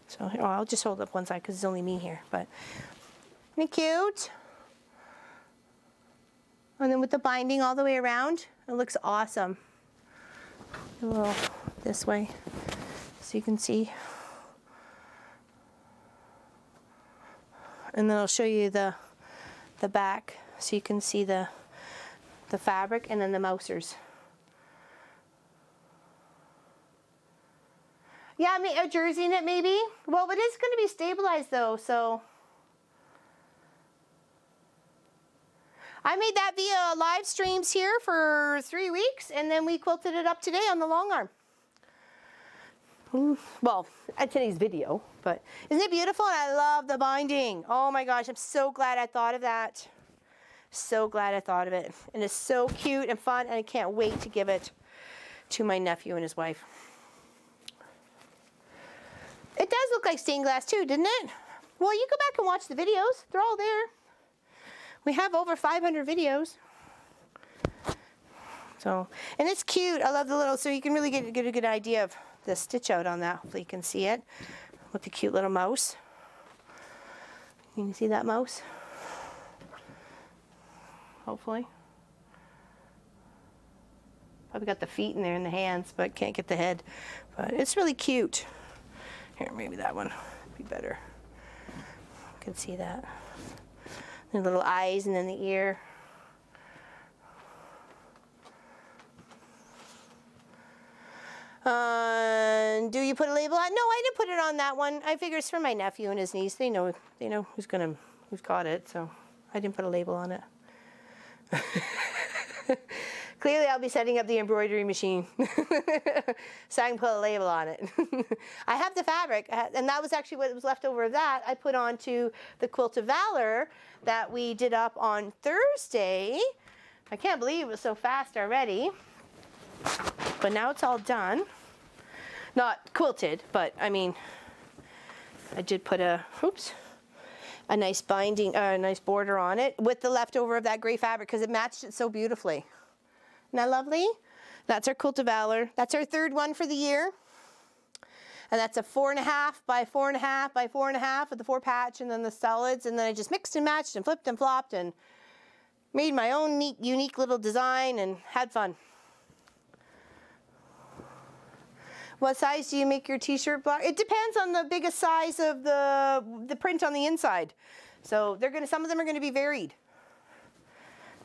A: So here, I'll just hold up one side because it's only me here. But isn't it cute? And then with the binding all the way around, it looks awesome. A little this way so you can see. And then I'll show you the back so you can see the fabric and then the mousers. Yeah, I mean, a jersey in it maybe. Well, it is going to be stabilized though, so. I made that via live streams here for 3 weeks, and then we quilted it up today on the long arm. Well, at today's video, but isn't it beautiful? And I love the binding. Oh my gosh, I'm so glad I thought of that. So glad I thought of it. And it's so cute and fun, and I can't wait to give it to my nephew and his wife. It does look like stained glass too, didn't it? Well, you go back and watch the videos. They're all there. We have over 500 videos. So, and it's cute. I love the little, so you can really get a good idea of the stitch out on that. Hopefully you can see it with the cute little mouse. Can you see that mouse? Hopefully. Probably got the feet in there and the hands, but can't get the head. But it's really cute. Here, maybe that one would be better. You can see that. The little eyes and then the ear. Do you put a label on? No, I didn't put it on that one. I figure it's for my nephew and his niece. They know who's got it, so I didn't put a label on it. Clearly, I'll be setting up the embroidery machine so I can put a label on it. I have the fabric, and that was actually what was left over of that. I put onto the Quilt of Valor that we did up on Thursday. I can't believe it was so fast already. But now it's all done. Not quilted, but I mean, I did put a nice binding, a nice border on it with the leftover of that gray fabric because it matched it so beautifully. Isn't that lovely? That's our Quilt of Valor. That's our third one for the year. And that's a 4.5 by 4.5 by 4.5 with the 4 patch and then the solids. And then I just mixed and matched and flipped and flopped and made my own neat, unique little design and had fun. What size do you make your t-shirt block? It depends on the biggest size of the print on the inside. So some of them are gonna be varied.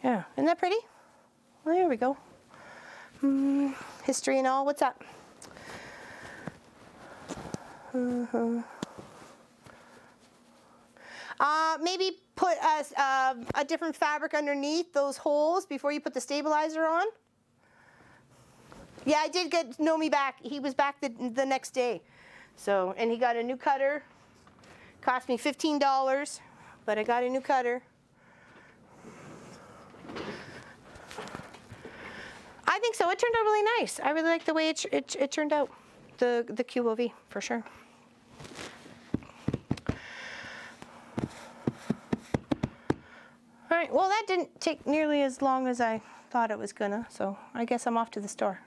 A: Yeah, isn't that pretty? Well, there we go. History and all. What's up? Maybe put a different fabric underneath those holes before you put the stabilizer on. Yeah, I did get Nomi back. He was back the next day. So, and he got a new cutter. Cost me $15, but I got a new cutter. I think so. It turned out really nice. I really like the way it turned out. The QOV, for sure. All right, well, that didn't take nearly as long as I thought it was gonna, so I guess I'm off to the store.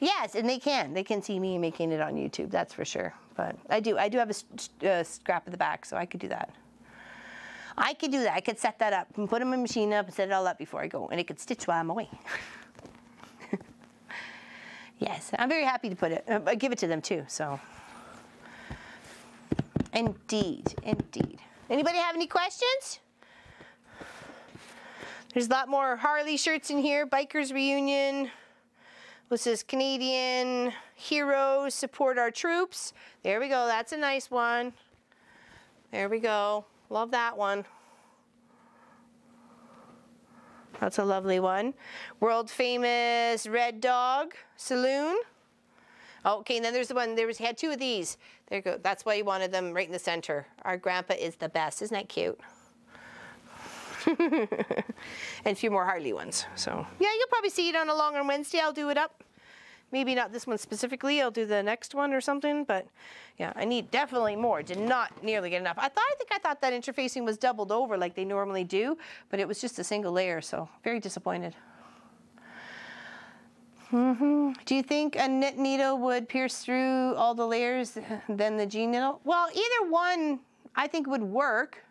A: Yes, and they can see me making it on YouTube, that's for sure. But I do have a scrap of the back, so I could do that. I could do that. I could set that up and put my machine up and set it all up before I go, and it could stitch while I'm away. Yes, I'm very happy to put it. I give it to them too. So, indeed, indeed. Anybody have any questions? There's a lot more Harley shirts in here. Bikers Reunion. This is Canadian Heroes Support Our Troops. There we go. That's a nice one. There we go. Love that one. That's a lovely one. World famous Red Dog Saloon. Okay, and then there's the one, he had two of these. There you go. That's why he wanted them right in the center. Our grandpa is the best. Isn't that cute? And a few more Harley ones. So yeah, you'll probably see it on Along on Wednesday. I'll do it up. Maybe not this one specifically. I'll do the next one or something. But yeah, I need definitely more. Did not nearly get enough. I think I thought that interfacing was doubled over like they normally do, but it was just a single layer. So very disappointed. Do you think a knit needle would pierce through all the layers than the G needle? Well, either one I think would work.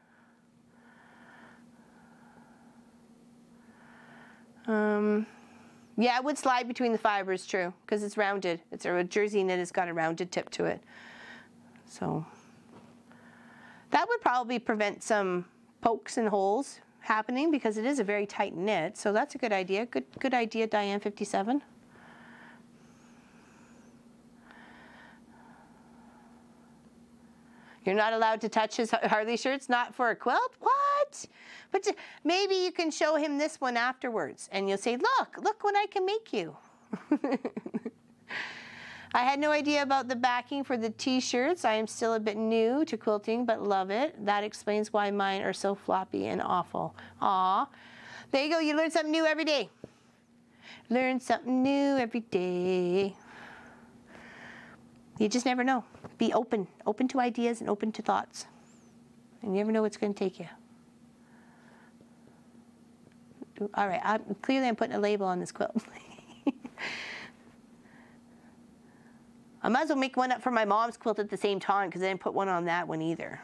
A: Yeah, it would slide between the fibers, true, because it's rounded. It's a jersey knit has got a rounded tip to it. So that would probably prevent some pokes and holes happening because it is a very tight knit. So that's a good idea. Good idea, Diane 57. You're not allowed to touch his Harley shirts, not for a quilt? What? But maybe you can show him this one afterwards and you'll say, look what I can make you. I had no idea about the backing for the t-shirts. I am still a bit new to quilting, but love it. That explains why mine are so floppy and awful. Aw, there you go. You learn something new every day. Learn something new every day. You just never know. Be open to ideas and open to thoughts. And you never know what's going to take you. All right, clearly I'm putting a label on this quilt. I might as well make one up for my mom's quilt at the same time because I didn't put one on that one either.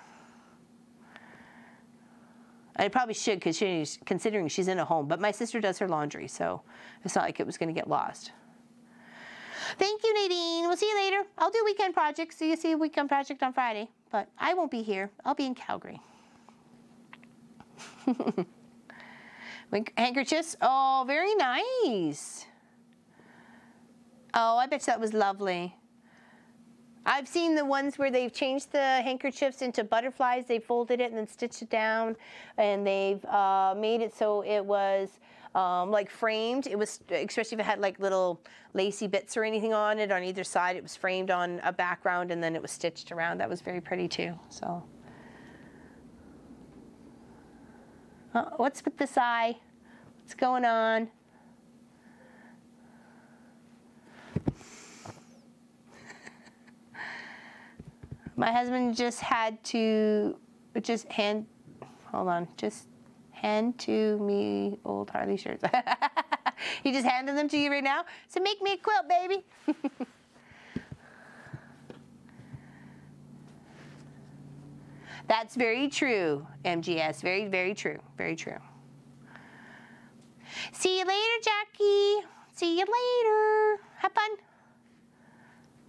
A: I probably should because considering she's in a home, but my sister does her laundry, so it's not like it was going to get lost. Thank you, Nadine. We'll see you later. I'll do weekend projects, so you see a weekend project on Friday, but I won't be here. I'll be in Calgary. Handkerchiefs. Oh, very nice. Oh, I bet that was lovely. I've seen the ones where they've changed the handkerchiefs into butterflies. They folded it and then stitched it down, and they've made it so it was like framed. It was, especially if it had like little lacy bits or anything on it on either side, it was framed on a background and then it was stitched around. That was very pretty too. So, what's with this eye? What's going on? My husband just had to hand to me old Harley shirts. He just handed them to you right now? So make me a quilt, baby. That's very true, MGS. Very, very true. Very true. See you later, Jackie. See you later. Have fun.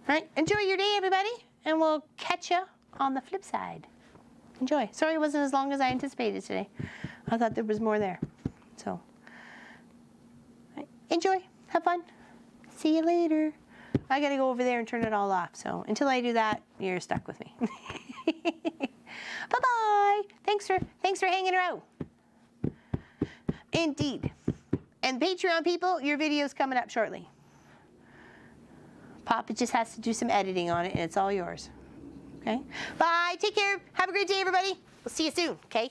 A: All right, enjoy your day, everybody. And we'll catch you on the flip side. enjoy. Sorry it wasn't as long as I anticipated today. I thought there was more there. So, enjoy, have fun. See you later. I gotta go over there and turn it all off. So until I do that, you're stuck with me. Bye-bye. Thanks for hanging around. Indeed. And Patreon people, your video's coming up shortly. Papa just has to do some editing on it, and it's all yours. Okay? Bye. Take care. Have a great day, everybody. We'll see you soon, okay?